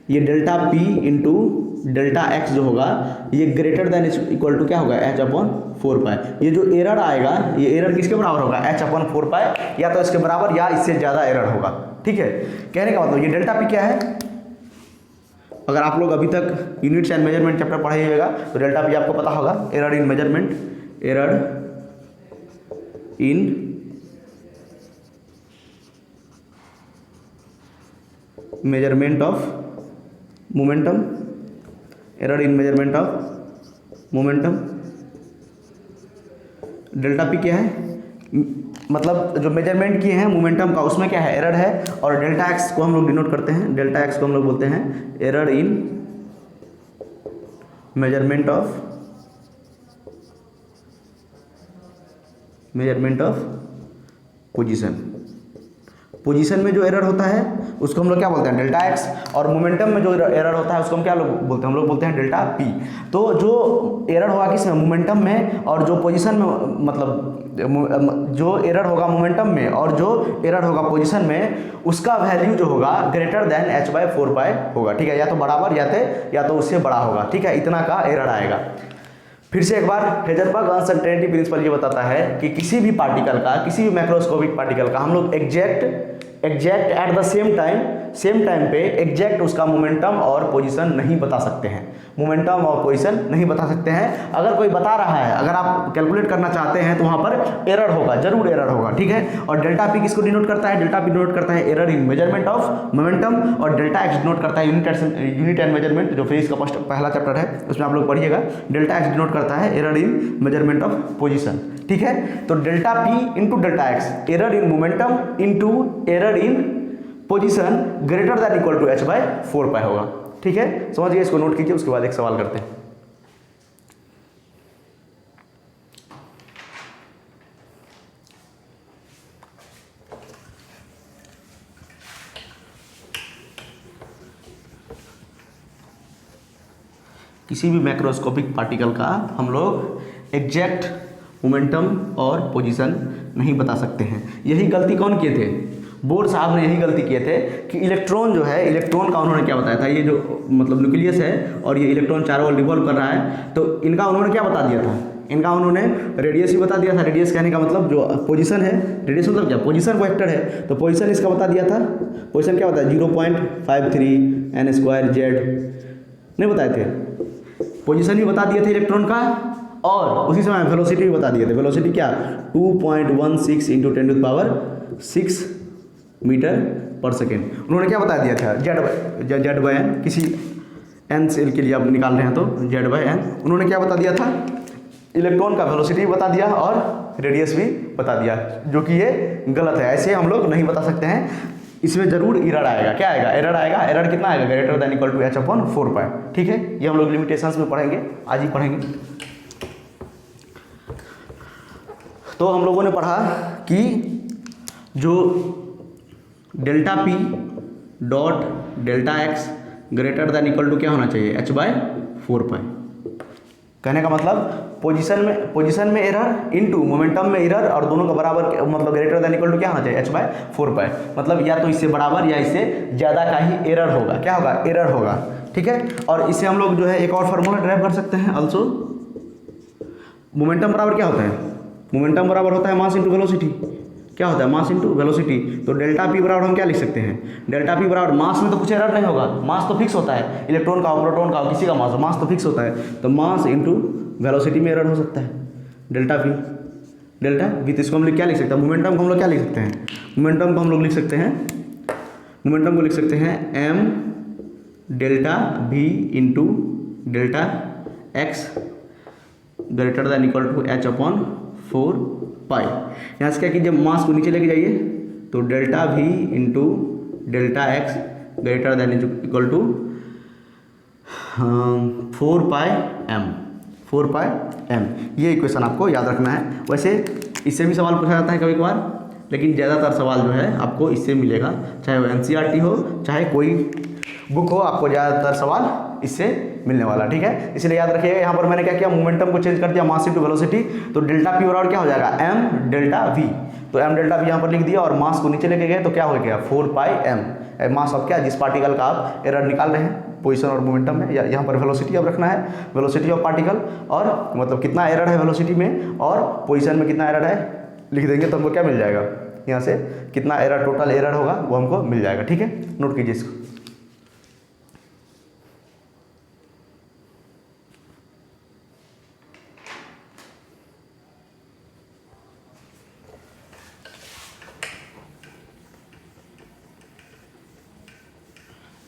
ये delta p into delta x जो होगा ये ग्रेटर देन इक्वल टू क्या होगा, एच अपॉन 4 पाई। ये जो एरर आएगा ये एरर किसके बराबर होगा, एच अपॉन 4 पाई, या तो इसके बराबर या इससे ज़्यादा एरर होगा। ठीक है, कहने का मतलब ये डेल्टा पी क्या है, अगर आप लोग अभी तक यूनिट्स एंड मेजरमेंट चैप्टर पढ़े हुएगा तो डेल्टा पी आपको पता होगा, error in measurement, error in measurement of momentum, error in measurement of momentum. Delta P क्या है, मतलब जो मेजरमेंट किए हैं मोमेंटम का उसमें क्या है, एरर है, और डेल्टा एक्स को हम लोग डिनोट करते हैं, डेल्टा एक्स को हम लोग बोलते हैं error in measurement of position में जो एरर होता है उसको हम लोग क्या बोलते हैं, डेल्टा एक्स, और मोमेंटम में जो एरर होता है उसको हम क्या लोग बोलते हैं, हम लोग बोलते हैं डेल्टा पी। तो जो एरर होगा किसमें, मोमेंटम में, और जो पोजीशन में, मतलब जो एरर होगा मोमेंटम में और जो एरर होगा पोजीशन में, उसका वैल्यू जो होगा greater than H by 4 pi होगा। ठीक है, या तो बराबर या तो उससे बड़ा होगा। ठीक है, इतना का एरर आएगा। फिर से एक बार हेजनबर्ग अनसर्टेनिटी प्रिंसिपल ये बताता है कि किसी भी पार्टिकल का, किसी भी मैक्रोस्कोपिक पार्टिकल का हम लोग exact eight the same time पे एग्जैक्ट उसका मोमेंटम और पोजीशन नहीं बता सकते हैं, मोमेंटम और पोजीशन नहीं बता सकते हैं। अगर कोई बता रहा है, अगर आप कैलकुलेट करना चाहते हैं तो वहाँ पर एरर होगा, जरूर एरर होगा। ठीक है, और डेल्टा पी किसको डिनोट करता है, डेल्टा पी डिनोट करता है error in measurement of momentum, और डेल्टा एक्स डिनोट करता है यूनिट एंड मेजरमेंट, जो फिजिक्स का पहला चैप्टर है उसमें आप लोग पढ़िएगा। डेल्टा एक्स डिनोट करता है error in measurement of position. ठीक है, तो delta p into delta x, error in momentum into error in position greater than equal to h by 4 pi होगा। ठीक है, समझिए, इसको नोट कीजिए। उसके बाद एक सवाल करते हैं। किसी भी मैक्रोस्कोपिक पार्टिकल का हम लोग एग्जैक्ट मोमेंटम और पोजीशन नहीं बता सकते हैं। यही गलती कौन किए थे, बोर साहब ने यही गलती किए थे कि इलेक्ट्रॉन जो है, इलेक्ट्रॉन का उन्होंने क्या बताया था, ये जो मतलब न्यूक्लियस है और ये इलेक्ट्रॉन चारों ओर रिवॉल्व कर रहा है, तो इनका उन्होंने क्या बता दिया था इनका उन्होंने रेडियस भी बता दिया था। रेडियस कहने का मतलब जो पोजीशन है, रेडियस मतलब क्या, पोजीशन वेक्टर है, तो पोजीशन इसका बता दिया था। पोजीशन क्या बताया, 0.53 n² z नहीं बताए थे। पोजीशन भी बता दिए थे इलेक्ट्रॉन का, और उसी समय वेलोसिटी भी बता दिए थे। वेलोसिटी क्या, 2.16 × 10⁶ मीटर पर सेकेंड। उन्होंने क्या बता दिया था, z/n, किसी n सेल के लिए आप निकाल रहे हैं तो z/n। उन्होंने क्या बता दिया था, इलेक्ट्रॉन का वेलोसिटी भी बता दिया और रेडियस भी बता दिया, जो कि ये गलत है। ऐसे हम लोग नहीं बता सकते हैं, इसमें जरूर एरर आएगा। क्या आएगा, एरर आएगा। एरर कितना आएगा, > h/4π। ठीक है, ये हम लोग लिमिटेशंस में पढ़ेंगे, आज ही पढ़ेंगे। तो हम लोगों ने पढ़ा कि जो ∆P डॉट ∆x > क्या होना चाहिए, h/4π। कहने का मतलब पोजीशन में एरर इनटू मोमेंटम में एरर, और दोनों का बराबर मतलब > क्या होना चाहिए, h/4π। मतलब या तो इससे बराबर या इससे ज़्यादा का ही एरर होगा। क्या होगा, एरर होगा। ठीक है, और इससे हम लोग जो है एक और फार्मूला ड्राइव कर सकते हैं ऑल्सो। मोमेंटम बराबर क्या होता है, मोमेंटम बराबर होता है मास इंटू वेलोसिटी। क्या होता है, मास इंटू वेलोसिटी। तो ∆P बराबर हम क्या लिख सकते हैं, ∆P बराबर, मास में तो कुछ एरर नहीं होगा, मास तो फिक्स होता है, इलेक्ट्रॉन का, प्रोटॉन का, किसी का मास तो फिक्स होता है। तो मास इंटू वेलोसिटी में एरर हो सकता है, ∆V। तो इसको हम लोग क्या लिख सकते हैं, मोमेंटम को हम लोग क्या लिख सकते हैं, मोमेंटम को हम लोग लिख सकते हैं, मोमेंटम को लिख सकते हैं m∆V इंटू ∆x > h/4π। यहाँ से क्या कीजिए, मास को नीचे लेके जाइए, तो ∆V इंटू ∆x > 4πm। ये इक्वेशन आपको याद रखना है। वैसे इससे भी सवाल पूछा जाता है कभी कभार, लेकिन ज़्यादातर सवाल जो है आपको इससे मिलेगा, चाहे वो NCERT हो, चाहे कोई बुक हो, आपको ज़्यादातर सवाल इससे मिलने वाला। ठीक है, इसलिए याद रखिएगा। यहाँ पर मैंने क्या किया, मोमेंटम को चेंज कर दिया, मास इंटू वेलोसिटी। तो ∆P बराबर क्या हो जाएगा, m∆V। तो m∆V यहाँ पर लिख दिया, और मास को नीचे लेके गए तो क्या हो गया, 4πm। मास ऑफ क्या, जिस पार्टिकल का आप एरर निकाल रहे हैं पोजीशन और मोमेंटम में, या यहाँ पर वेलोसिटी अब रखना है, वेलोसिटी ऑफ पार्टिकल, और मतलब कितना एरर है वेलोसिटी में और पोजीशन में कितना एरर है लिख देंगे, तो हमको क्या मिल जाएगा, यहाँ से कितना एरर, टोटल एरर होगा वो हमको मिल जाएगा। ठीक है, नोट कीजिए इसको।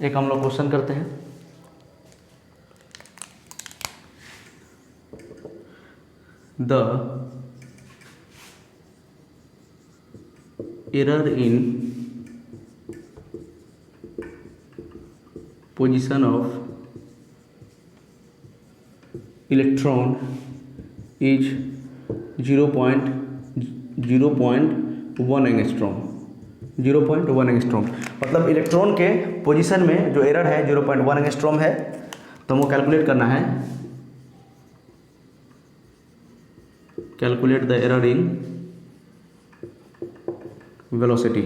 एक हम लोग क्वेश्चन करते हैं, the error in position of electron is 0.1 angstrom. 0.1 angstrom मतलब इलेक्ट्रॉन के पोजीशन में जो एरर है 0.1 एंगस्ट्रॉम है। तो हमको कैलकुलेट करना है, calculate the error in velocity.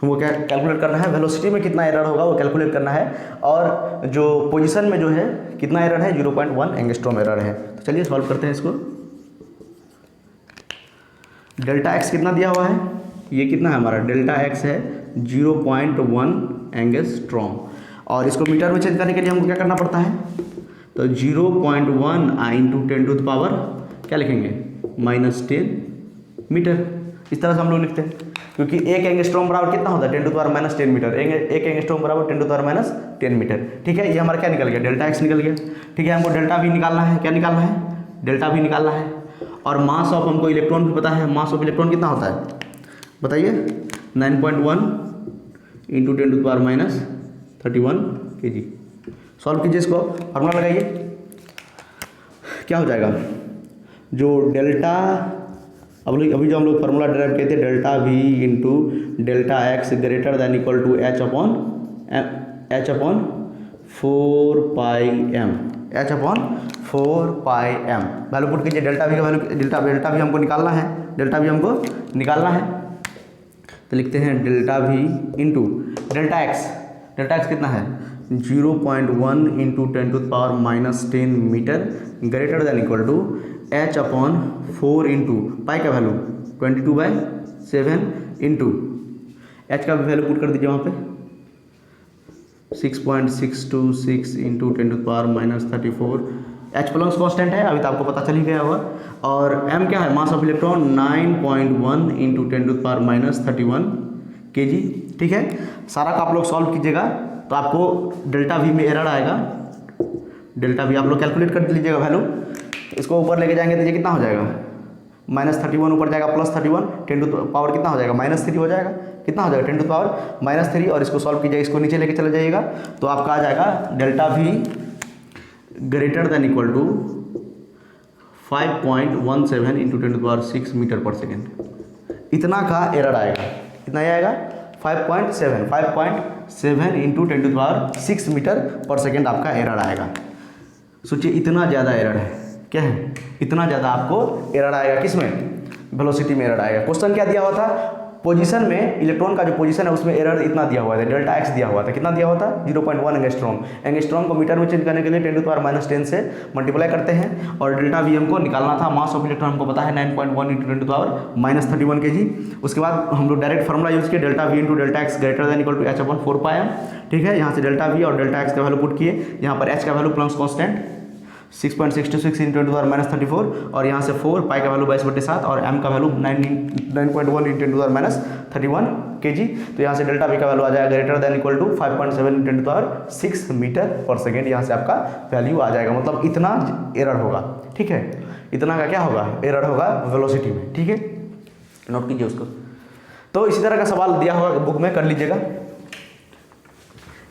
हमको क्या कैलकुलेट करना है, वेलोसिटी में कितना एरर होगा वो कैलकुलेट करना है, और जो पोजीशन में जो है कितना एरर है, 0.1 एंगस्ट्रॉम एरर है। तो चलिए सॉल्व करते हैं इसको। ∆x कितना दिया हुआ है, ये कितना है हमारा, ∆x है 0.1 एंगस्ट्रॉम, और इसको मीटर में चेंज करने के लिए हमको क्या करना पड़ता है, तो 0.1 × 10⁻, क्या लिखेंगे, -10 मीटर। इस तरह से हम लोग लिखते हैं, क्योंकि एक एंगस्ट्रॉम बराबर कितना होता है, 10⁻10 मीटर। एक एंगस्ट्रॉम बराबर 10⁻10 मीटर। ठीक है, ये हमारा क्या निकल गया, ∆x निकल गया। ठीक है, हमको ∆V निकालना है, क्या निकालना है, ∆V निकालना है। और मास ऑफ हमको इलेक्ट्रॉन भी पता है, मास ऑफ इलेक्ट्रॉन कितना होता है बताइए, 9.1 × 10⁻31 kg। सॉल्व कीजिए इसको, फार्मूला लगाइए, क्या हो जाएगा, जो डेल्टा अभी जो हम लोग फार्मूला ड्राइव किए थे, ∆V into ∆x > h/4πm। Value put कीजिए, ∆V का वैल्यू, ∆V हमको निकालना है, ∆V हमको निकालना है। तो लिखते हैं ∆V इंटू ∆x कितना है 0.1 into 10⁻⁻10 metre greater than equal to h/4 into pi का वैल्यू 22/7 इंटू एच का वैल्यू पुट कर दीजिए वहाँ पे 6.626 इंटू 10⁻⁻34। एच प्लस कांस्टेंट है, अभी तो आपको पता चल ही गया होगा। और एम क्या है, मास ऑफ इलेक्ट्रॉन 9.1 इंटू 10⁻31 kg। ठीक है, सारा का आप लोग सॉल्व कीजिएगा तो आपको डेल्टा वी में एरर आएगा। डेल्टा वी आप लोग कैलकुलेट कर लीजिएगा वैल्यू, इसको ऊपर लेके जाएंगे तो ये कितना हो जाएगा, -31 ऊपर जाएगा +31, 10⁻⁻ कितना हो जाएगा -3 हो जाएगा। कितना हो जाएगा 10⁻⁻3। और इसको सॉल्व कीजिएगा, इसको नीचे लेके चले जाइएगा तो आपका आ जाएगा delta v greater than equal to 5.17 into 10⁻6 metre पर सेकेंड। इतना का एरर आएगा। कितना आएगा 5.7 इंटू 10⁻6 मीटर पर सेकेंड आपका एरर आएगा। सोचिए इतना ज़्यादा एरर है, क्या है, इतना ज़्यादा आपको एरर आएगा। किस में, वेलोसिटी में एरर आएगा। क्वेश्चन क्या दिया हुआ था, पोजीशन में इलेक्ट्रॉन का जो पोजीशन है उसमें एरर इतना दिया हुआ था, डेल्टा एक्स दिया हुआ था। कितना दिया हुआ था 0.1 एंगस्ट्रॉम। एंगस्ट्रॉम को मीटर में चेंज करने के लिए 10⁻⁻10 से मल्टीप्लाई करते हैं। और डेल्टा वी हमको निकालना था, मास ऑफ इलेक्ट्रॉन हमको पता है 9.1 इंटू 10⁻31 kg। उसके बाद हम लोग डायरेक्ट फार्मूला यूज़ किए, delta v into delta x greater than equal to h/4πm। ठीक है, यहाँ से डेल्टा वी और डेल्टा एक्स का वैल्यू पुट किए, यहाँ पर एच का वैल्यू प्लस कॉन्स्टेंट 6.626 इंटू 10⁻34 और यहाँ से 4 पाई का वैल्यू 22/7 और एम का वैल्यू 9.1 इंटू 10⁻31 kg। तो यहाँ से डेल्टा वी का वैल्यू आ जाएगा greater than equal to 5.7 into 10⁻6 metre पर सेकेंड। यहाँ से आपका वैल्यू आ जाएगा, मतलब इतना एरर होगा। ठीक है, इतना का क्या होगा, एरर होगा वेलोसिटी में। ठीक है, नोट कीजिए उसको। तो इसी तरह का सवाल दिया होगा बुक में, कर लीजिएगा।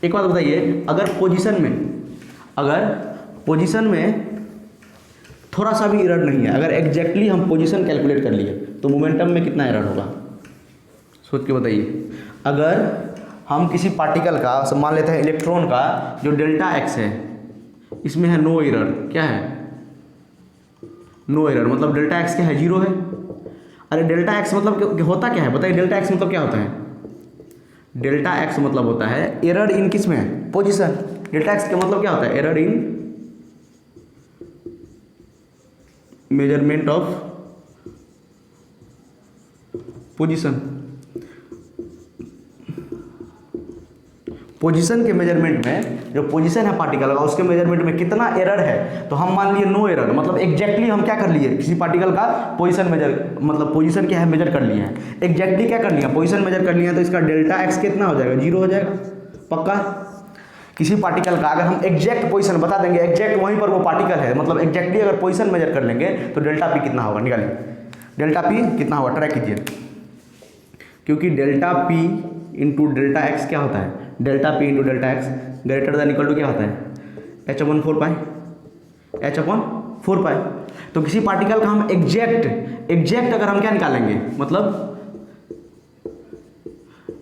एक बात बताइए, अगर पोजीशन में थोड़ा सा भी एरर नहीं है, अगर एग्जैक्टली हम पोजीशन कैलकुलेट कर लिए तो मोमेंटम में कितना एरर होगा, सोच के बताइए। अगर हम किसी पार्टिकल का, मान लेते हैं इलेक्ट्रॉन का जो डेल्टा एक्स है, इसमें है नो एरर। क्या है, नो एरर, मतलब डेल्टा एक्स क्या है, 0 है। अरे डेल्टा एक्स मतलब होता क्या है बताइए, डेल्टा एक्स मतलब क्या होता है, डेल्टा एक्स मतलब होता है एरर इन किस में, पोजीशन। डेल्टा एक्स का मतलब क्या होता है, error in measurement of position. Position के मेजरमेंट में, जो पोजीशन है पार्टिकल का, उसके मेजरमेंट में कितना एरर है, तो हम मान लिए नो एरर, मतलब एग्जैक्टली हम क्या कर लिए, किसी पार्टिकल का पोजीशन मेजर, मतलब पोजीशन क्या है मेजर कर लिए हैं। एग्जैक्टली क्या कर लिया, पोजीशन मेजर कर लिया, तो इसका डेल्टा एक्स कितना हो जाएगा, 0 हो जाएगा पक्का। किसी पार्टिकल का अगर हम एग्जैक्ट पोजीशन बता देंगे, एग्जैक्ट वहीं पर वो पार्टिकल है, मतलब एग्जैक्टली अगर पोजीशन मेजर कर लेंगे तो डेल्टा पी कितना होगा, निकालिए डेल्टा पी कितना होगा, ट्राई कीजिए। क्योंकि delta p into delta x क्या होता है, delta p into delta x greater than equal to क्या होता है, h/4π, h/4π। तो किसी पार्टिकल का हम एग्जैक्ट अगर हम क्या निकालेंगे, मतलब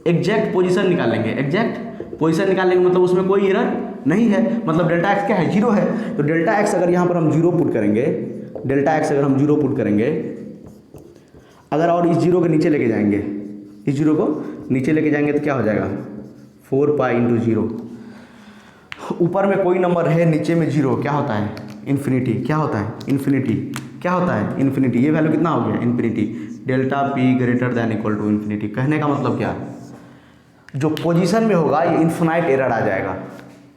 एग्जैक्ट पोजीशन निकालेंगे, एग्जैक्ट पोजीशन निकालेंगे, मतलब उसमें कोई एरर नहीं है, मतलब डेल्टा एक्स क्या है, 0 है। तो डेल्टा एक्स अगर यहाँ पर हम 0 पुट करेंगे, डेल्टा एक्स अगर हम 0 पुट करेंगे, अगर और इस 0 के नीचे लेके जाएंगे, इस 0 को नीचे लेके जाएंगे तो क्या हो जाएगा 4π इंटू 0। ऊपर में कोई नंबर है, नीचे में 0, क्या होता है इन्फिनिटी। क्या होता है इन्फिनिटी, क्या होता है इन्फिनिटी। ये वैल्यू कितना हो गया infinity, delta p greater than equal to infinity. कहने का मतलब क्या है, जो पोजीशन में होगा ये इन्फिनाइट एरर आ जाएगा,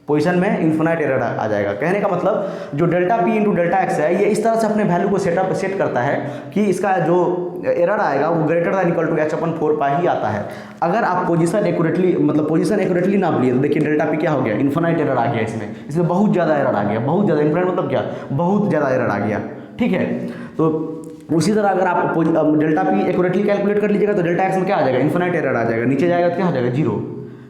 पोजीशन में इन्फिनाइट एरर आ जाएगा। कहने का मतलब जो delta p into delta x है, ये इस तरह से अपने वैल्यू को सेट करता है कि इसका जो एरर आएगा वो greater than equal to h/4π ही आता है। अगर आप पोजीशन एक्यूरेटली नाप लिए तो देखिए डेल्टा पी क्या हो गया, इन्फिनाइट एरर आ गया, इसमें बहुत ज़्यादा एरर आ गया, बहुत ज़्यादा। इन्फिनाइट मतलब क्या, बहुत ज़्यादा एरर आ गया। ठीक है, तो उसी तरह अगर आप डेल्टा पी एक्यूरेटली कैलकुलेट कर लीजिएगा तो डेल्टा एक्स में क्या आ जाएगा, इन्फिनाइट एरर आ जाएगा। नीचे जाएगा तो क्या हो जाएगा 0,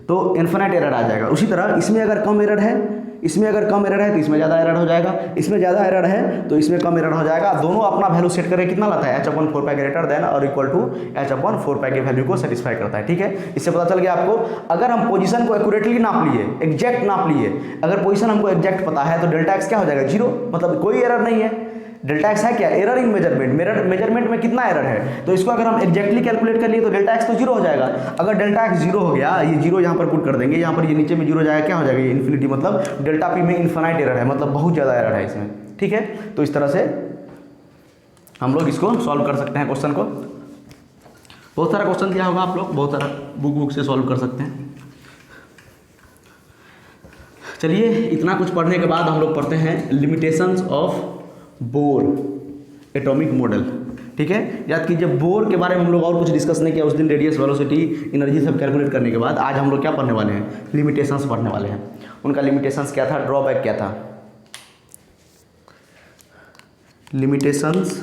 तो इन्फिनाइट एरर आ जाएगा। उसी तरह इसमें अगर कम एरर है, इसमें अगर कम एरर है तो इसमें ज़्यादा एरर हो जाएगा, इसमें ज़्यादा एरर है तो इसमें कम एरर हो जाएगा। दोनों अपना वैल्यू सेट करके कितना लाता है, h/4π ग्रेटर देन और इक्वल टू h/4π के वैल्यू को सेटिस्फाई करता है। ठीक है, इससे पता चल गया आपको। अगर हम पोजीशन को एक्यूरेटली नाप लिए, एग्जैक्ट नाप लिए, अगर पोजीशन हमको एग्जैक्ट पता है तो डेल्टा एक्स क्या हो जाएगा 0, मतलब कोई एरर नहीं है। डेल्टा एक्स है क्या, एरर इन मेजरमेंट, मेजरमेंट में कितना एरर है, तो इसको अगर हम एक्जैक्टली कैलकुलेट कर लिए तो डेल्टा एक्स तो जीरो हो जाएगा। अगर डेल्टा एक्स जीरो हो गया, ये जीरो यहाँ पर पुट कर देंगे, यहाँ पर ये नीचे में जीरो जाएगा, क्या हो जाएगा, ये इन्फिनिटी, मतलब डेल्टा पी में इन्फिनाइट एरर है, मतलब बहुत ज़्यादा एरर है इसमें, ठीक है। तो इस तरह से हम लोग इसको सॉल्व कर सकते हैं क्वेश्चन को। बहुत सारा क्वेश्चन दिया होगा, आप लोग बहुत सारा बुक से सॉल्व कर सकते हैं। चलिए, इतना कुछ पढ़ने के बाद हम लोग पढ़ते हैं limitations of Bohr atomic model, ठीक है। याद कीजिए, बोर के बारे में हम लोग और कुछ डिस्कस नहीं किया उस दिन, रेडियस, वेलोसिटी, एनर्जी सब कैलकुलेट करने के बाद आज हम लोग क्या पढ़ने वाले हैं, लिमिटेशंस पढ़ने वाले हैं। उनका लिमिटेशंस क्या था, ड्रॉबैक क्या था, लिमिटेशंस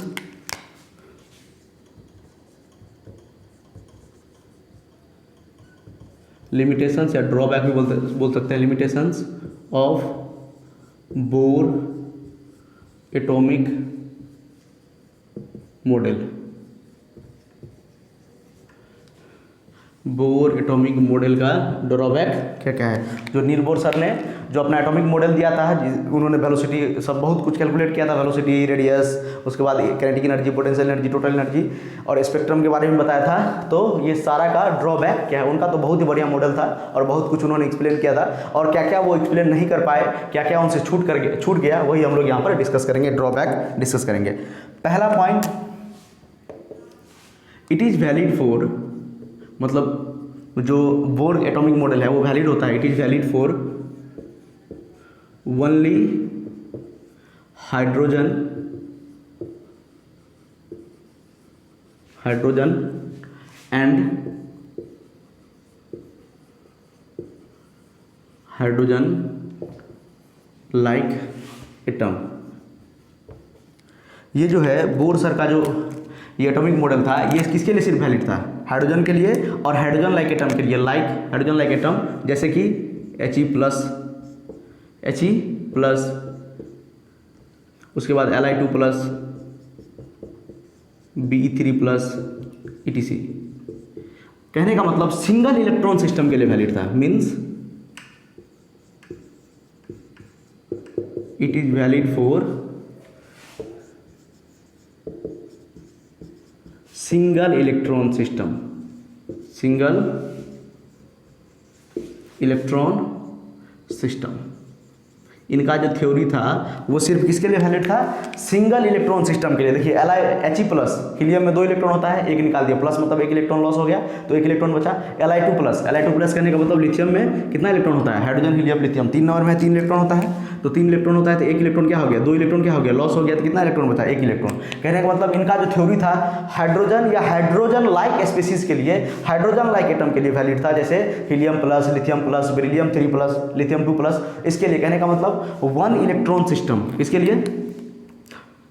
लिमिटेशंस या ड्रॉबैक भी बोल सकते हैं, limitations of Bohr atomic model, bore atomic model का ड्रॉबैक क्या क्या है। जो नील बोर सर ने जो अपना एटॉमिक मॉडल दिया था, उन्होंने वेलोसिटी सब बहुत कुछ कैलकुलेट किया था, वेलोसिटी, रेडियस, उसके बाद kinetic energy, potential energy, total energy और स्पेक्ट्रम के बारे में बताया था। तो ये सारा का ड्रॉबैक क्या है, उनका तो बहुत ही बढ़िया मॉडल था और बहुत कुछ उन्होंने एक्सप्लेन किया था, और क्या क्या वो एक्सप्लेन नहीं कर पाए, क्या क्या उनसे छूट गया, वही हम लोग यहाँ पर डिस्कस करेंगे, ड्रॉबैक डिस्कस करेंगे। पहला point, it is valid for, मतलब जो बोर एटॉमिक मॉडल है वो वैलिड होता है, it is valid for only hydrogen and hydrogen like atom. ये जो है बोर सर का जो ये एटॉमिक मॉडल था, ये किसके लिए सिर्फ वैलिड था, हाइड्रोजन के लिए और हाइड्रोजन लाइक एटम के लिए, लाइक हाइड्रोजन लाइक एटम जैसे कि He+, उसके बाद Li2+, Be3+, etc। कहने का मतलब सिंगल इलेक्ट्रॉन सिस्टम के लिए वैलिड था, means it is valid for single electron system, single electron system. इनका जो थ्योरी था वो सिर्फ किसके लिए वैलिड था, सिंगल इलेक्ट्रॉन सिस्टम के लिए। देखिए He+, हीलियम में 2 इलेक्ट्रॉन होता है, एक निकाल दिया, प्लस मतलब 1 इलेक्ट्रॉन लॉस हो गया तो 1 इलेक्ट्रॉन बचा। Li2+ कहने का मतलब लिथियम में कितना इलेक्ट्रॉन होता है, हाइड्रोजन, हीलियम, लिथियम 3 नंबर में 3 इलेक्ट्रॉन होता है, तो 3 इलेक्ट्रॉन होता है तो 1 इलेक्ट्रॉन क्या हो गया, 2 इलेक्ट्रॉन क्या हो गया, लॉस हो गया, तो कितना इलेक्ट्रॉन बचा, 1 इलेक्ट्रॉन। कहने का मतलब इनका जो थ्योरी था हाइड्रोजन या हाइड्रोजन लाइक स्पीसीज के लिए, हाइड्रोजन लाइक एटम के लिए वैलिड था, जैसे He+, लिथियम+, बेरिलियम 3+, लिथियम 2+, इसके लिए। कहने का मतलब 1 इलेक्ट्रॉन सिस्टम, इसके लिए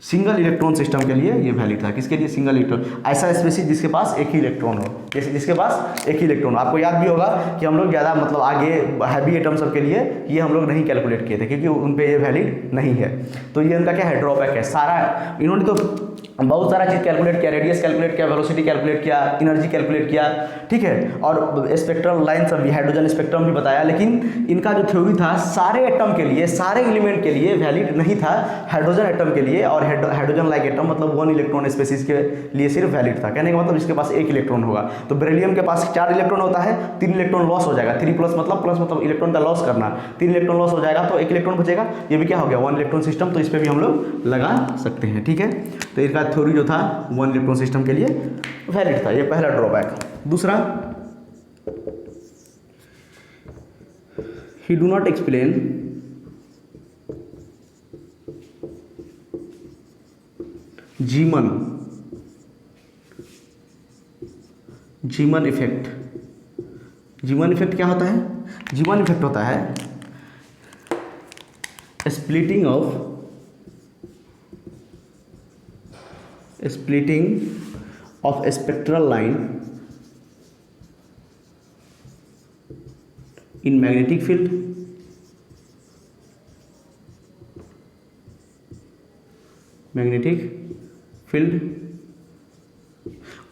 सिंगल इलेक्ट्रॉन सिस्टम के लिए ये वैलिड था। किसके लिए, सिंगल इलेक्ट्रॉन, ऐसा स्पीसीज जिसके पास एक ही इलेक्ट्रॉन हो, जैसे जिसके पास एक ही इलेक्ट्रॉन। आपको याद भी होगा कि हम लोग ज़्यादा मतलब आगे हैवी एटम सब के लिए ये हम लोग नहीं कैलकुलेट किए थे क्योंकि उन पे ये वैलिड नहीं है। तो ये उनका क्या है, ड्रॉबैक है। सारा इन्होंने तो बहुत सारा चीज़ कैलकुलेट किया, रेडियस कैलकुलेट किया, वेलोसिटी कैलकुलेट किया, एनर्जी कैलकुलेट किया, ठीक है, और स्पेक्ट्रल लाइन सब भी, हाइड्रोजन स्पेक्ट्रम भी बताया, लेकिन इनका जो थ्योरी था सारे एटम के लिए, सारे एलिमेंट के लिए वैलिड नहीं था। हाइड्रोजन एटम के लिए और हाइड्रोजन लाइक एटम मतलब 1 इलेक्ट्रॉन स्पीसीज के लिए सिर्फ वैलिड था। कहने का मतलब इसके पास 1 इलेक्ट्रॉन होगा। तो बेरिलियम के पास 4 इलेक्ट्रॉन होता है, 3 इलेक्ट्रॉन लॉस हो जाएगा, 3+ मतलब इलेक्ट्रॉन का लॉस करना, 3 इलेक्ट्रॉन लॉस हो जाएगा तो 1 इलेक्ट्रॉन बचेगा, ये भी क्या हो गया, 1 इलेक्ट्रॉन सिस्टम। तो इस पर भी हम लोग लगा सकते हैं, ठीक है। तो इसका थ्योरी जो था 1 इलेक्ट्रॉन सिस्टम के लिए वैलिड था, ये पहला ड्रॉबैक। दूसरा, ही do not explain जीमन effect. जीमन effect क्या होता है, जीमन इफेक्ट होता है splitting of spectral line in magnetic field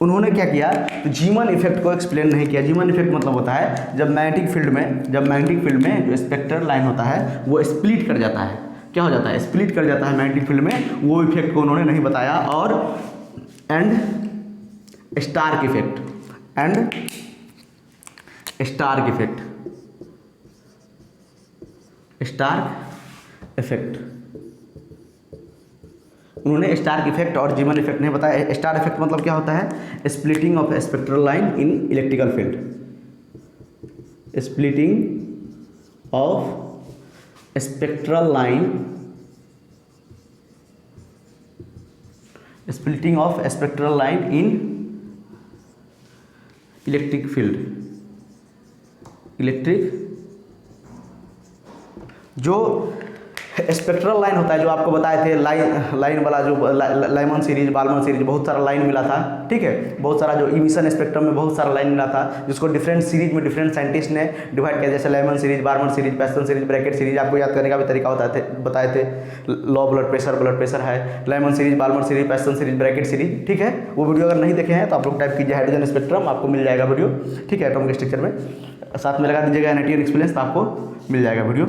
उन्होंने क्या किया, तो जीमन इफेक्ट को एक्सप्लेन नहीं किया। जीमन इफेक्ट मतलब होता है जब मैग्नेटिक फील्ड में जो स्पेक्ट्रल लाइन होता है वो स्प्लिट कर जाता है, क्या हो जाता है, स्प्लिट कर जाता है मैग्नेटिक फील्ड में, वो इफेक्ट को उन्होंने नहीं बताया। और and Stark effect, and Stark effect, Stark effect, उन्होंने स्टार्क इफेक्ट और जीमन इफेक्ट नहीं बताया। स्टार इफेक्ट मतलब क्या होता है, splitting of spectral line in electrical field, splitting of spectral line, splitting of spectral line in electric field, electric जो spectral line होता है, जो आपको बताए थे लाइन वाला, जो लाइमन सीरीज, बालमन सीरीज, बहुत सारा लाइन मिला था, ठीक है, बहुत सारा जो इमिशन स्पेक्ट्रम में बहुत सारा लाइन मिला था, जिसको डिफरेंट सीरीज में डिफरेंट साइंटिस्ट ने डिवाइड किया, जैसे Lyman series, Balmer series, Paschen series, Brackett series, आपको याद करने का भी तरीका बताए थे। लो ब्लड प्रेशर है, Lyman series, Balmer series, Paschen series, Brackett series, ठीक है। वो वीडियो अगर नहीं देखे हैं तो आप लोग टाइप कीजिए हाइड्रोजन स्पेक्ट्रम, आपको मिल जाएगा वीडियो, ठीक है। एटॉमिक स्ट्रक्चर में साथ में लगा दीजिएगा एनर्जी एक्सपीरियंस, तो आपको मिल जाएगा video.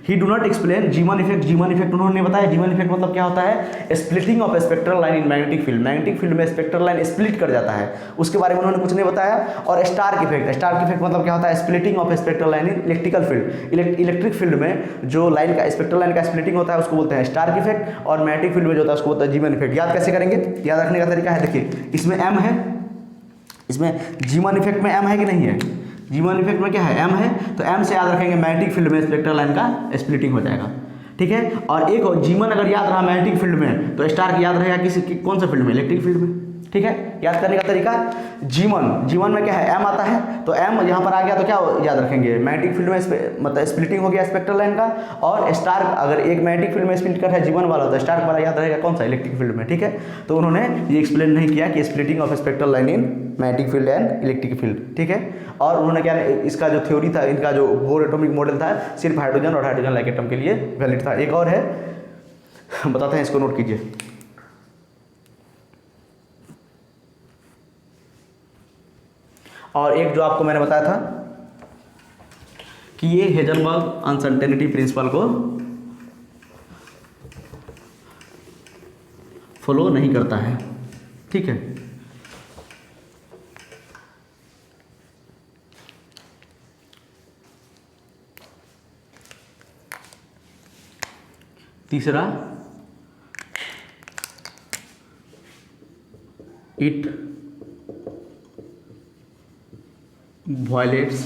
He do not explain जीमन effect, जीमन effect उन्होंने बताया। जीमन इफेक्ट मतलब क्या होता है, splitting of spectral line in magnetic field, magnetic field में स्पेक्ट्रल लाइन स्प्लिट कर जाता है, उसके बारे में उन्होंने कुछ नहीं बताया। और स्टार्क इफेक्ट, स्टार्क इफेक्ट मतलब क्या होता है, splitting of spectral line in electrical field, electric field में जो लाइन का स्पेक्ट्रल लाइन का स्प्लिटिंग होता है उसको बोलते हैं स्टार्क इफेक्ट, और मैग्नेटिक फील्ड में जो होता है उसको बोलते हैं जीमन इफेक्ट। याद कैसे करेंगे, याद रखने का तरीका है, देखिए इसमें एम है, इसमें जीमन इफेक्ट में एम है कि नहीं है, जीमन इफेक्ट में क्या है, एम है, तो एम से याद रखेंगे मैग्नेटिक फील्ड में स्पेक्ट्रल लाइन का स्प्लिटिंग हो जाएगा, ठीक है। और एक और जीमन अगर याद रहा मैग्नेटिक फील्ड में, तो स्टार्क याद रहेगा कौन सा फील्ड में, इलेक्ट्रिक फील्ड में, ठीक है। याद करने का तरीका, जीमन में क्या है, एम आता है, तो एम यहाँ पर आ गया तो क्या याद रखेंगे, मैग्नेटिक फील्ड में मतलब स्प्लिटिंग हो गया स्पेक्ट्रल लाइन का। और स्टार्क अगर एक मैग्नेटिक फील्ड में स्प्लिट कर है जीमन वाला, तो स्टार्क वाला याद रहेगा कौन सा, इलेक्ट्रिक फील्ड में, ठीक है। तो उन्होंने ये एक्सप्लेन नहीं किया कि splitting of spectral line in magnetic field and electric field, ठीक है। और उन्होंने क्या, इसका जो थ्योरी था, इनका जो बोर एटॉमिक मॉडल था, सिर्फ हाइड्रोजन और हाइड्रोजन लाइक एटम के लिए वैलिड था। एक और है, बताते हैं, इसको नोट कीजिए। और एक जो आपको मैंने बताया था कि ये हेजनबर्ग अनसर्टेनिटी प्रिंसिपल को फॉलो नहीं करता है, ठीक है। तीसरा, it violates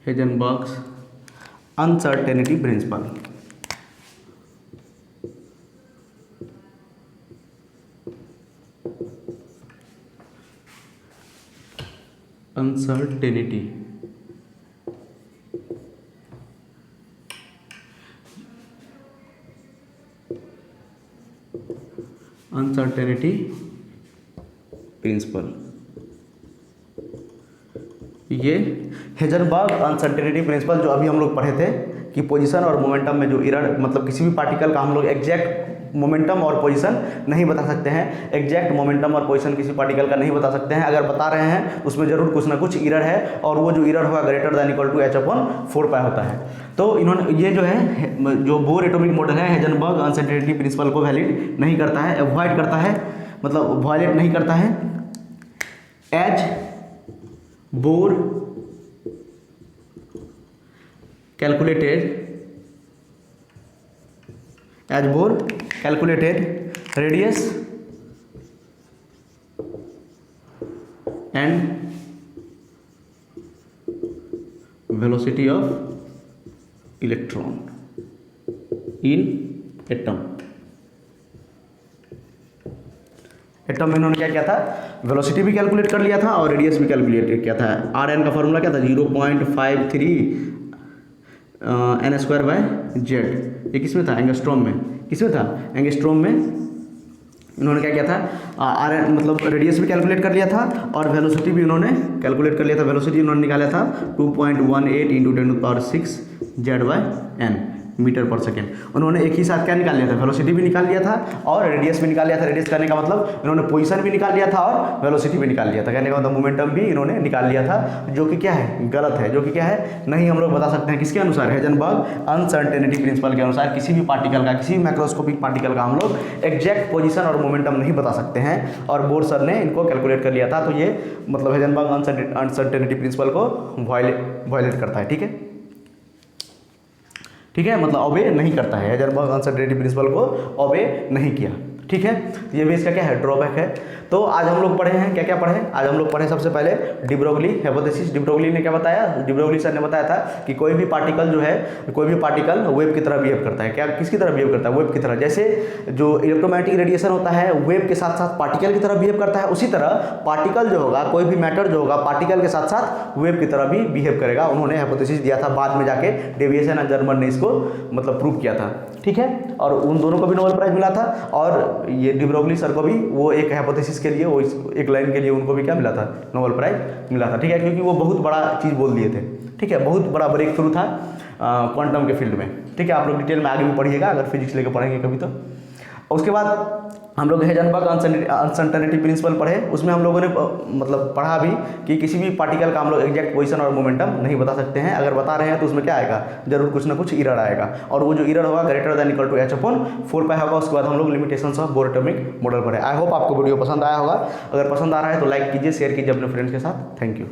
Heisenberg's uncertainty principle, uncertainty principle. ये हेजनबर्ग अनसर्टेनिटी प्रिंसिपल जो अभी हम लोग पढ़े थे कि पोजीशन और मोमेंटम में जो एरर, मतलब किसी भी पार्टिकल का हम लोग एग्जैक्ट मोमेंटम और पोजीशन नहीं बता सकते हैं, एग्जैक्ट मोमेंटम और पोजीशन किसी पार्टिकल का नहीं बता सकते हैं। अगर बता रहे हैं उसमें जरूर कुछ ना कुछ एरर है, और वो जो एरर होगा greater than equal to h/4π होता है। तो इन्होंने ये जो है, जो बोर एटॉमिक मॉडल है, हेजनबर्ग अनसर्टेनिटी प्रिंसिपल को वैलिड नहीं करता है, अवॉइड करता है, मतलब वायलेट नहीं करता है। As Bohr calculated radius and velocity of electron in atom में इन्होंने क्या किया था, वेलोसिटी भी कैलकुलेट कर लिया था और रेडियस भी कैलकुलेट किया था। Rn का फॉर्मूला क्या था, 0.53 n²/z। ये किसमें था, एंगस्ट्रॉम में। किसमें था, एंगस्ट्रॉम में। इन्होंने क्या किया था, Rn मतलब रेडियस भी कैलकुलेट कर लिया था और वेलोसिटी भी इन्होंने कैलकुलेट कर लिया था। वेलोसिटी इन्होंने निकाला था 2.18 × 10⁶ Z/n, मीटर पर सेकेंड। उन्होंने एक ही साथ क्या निकाल लिया था, वेलोसिटी भी निकाल लिया था और रेडियस भी निकाल लिया था। रेडियस करने का मतलब इन्होंने पोजीशन भी निकाल लिया था और वेलोसिटी भी निकाल लिया था। कहने का मतलब मोमेंटम भी इन्होंने निकाल लिया था, जो कि क्या है, गलत है, जो कि क्या है, नहीं हम लोग बता सकते हैं। किसके अनुसार, हेजनबर्ग अनसर्टेनिटी प्रिंसिपल के अनुसार किसी भी पार्टिकल का, किसी भी मैक्रोस्कोपिक पार्टिकल का हम लोग एग्जैक्ट पोजीशन और मोमेंटम नहीं बता सकते हैं, और बोर सर ने इनको कैलकुलेट कर लिया था। तो ये मतलब हेजनबर्ग अनसर्टेनिटी प्रिंसिपल को वायलेट करता है। ठीक है, ठीक है, मतलब ओबे नहीं करता है, हेजनबर्ग अनसर्टेनिटी प्रिंसिपल को ओबे नहीं किया। ठीक है, ये भी इसका क्या है, ड्रॉबैक है। तो आज हम लोग पढ़े हैं, क्या क्या पढ़े, आज हम लोग पढ़े सबसे पहले डिब्रोगली हाइपोथेसिस। डिब्रोगली ने क्या बताया, डिब्रोगली सर ने बताया था कि कोई भी पार्टिकल जो है, कोई भी पार्टिकल वेव की तरह बिहेव करता है। क्या, किसकी तरह बिहेव करता है, वेव की तरह। जैसे जो इलेक्ट्रोमैग्नेटिक रेडिएशन होता है वेव के साथ साथ पार्टिकल की तरह बिहेव करता है, उसी तरह पार्टिकल जो होगा, कोई भी मैटर जो होगा, पार्टिकल के साथ साथ वेव की तरह भी बिहेव करेगा। उन्होंने हाइपोथेसिस दिया था, बाद में जाके डेविएशन एंड जर्मन ने इसको मतलब प्रूव किया था। ठीक है, और उन दोनों को भी नोबेल प्राइज मिला था, और ये डिब्रोगली सर को भी वो एक हाइपोथेसिस के लिए, वो एक लाइन के लिए उनको भी क्या मिला था, नोबेल प्राइज मिला था। ठीक है, क्योंकि वो बहुत बड़ा चीज़ बोल दिए थे। ठीक है, बहुत बड़ा ब्रेक थ्रू था क्वांटम के फील्ड में। ठीक है, आप लोग डिटेल में आगे भी पढ़िएगा अगर फिजिक्स लेकर पढ़ेंगे कभी तो। उसके बाद हम लोग हेजनबर्ग अनसर्टेनिटी प्रिंसिपल पढ़े, उसमें हम लोगों ने मतलब पढ़ा भी कि किसी भी पार्टिकल का हम लोग एग्जैक्ट पोजीशन और मोमेंटम नहीं बता सकते हैं। अगर बता रहे हैं तो उसमें क्या आएगा, जरूर कुछ ना कुछ एरर आएगा, और वो जो एरर होगा greater than equal to h/4π होगा। उसके बाद हम लोग limitations of Bohr atomic model पढ़े। आई होप आपको वीडियो पसंद आया होगा। अगर पसंद आ रहा है तो लाइक कीजिए, शेयर कीजिए अपने फ्रेंड्स के साथ। Thank you.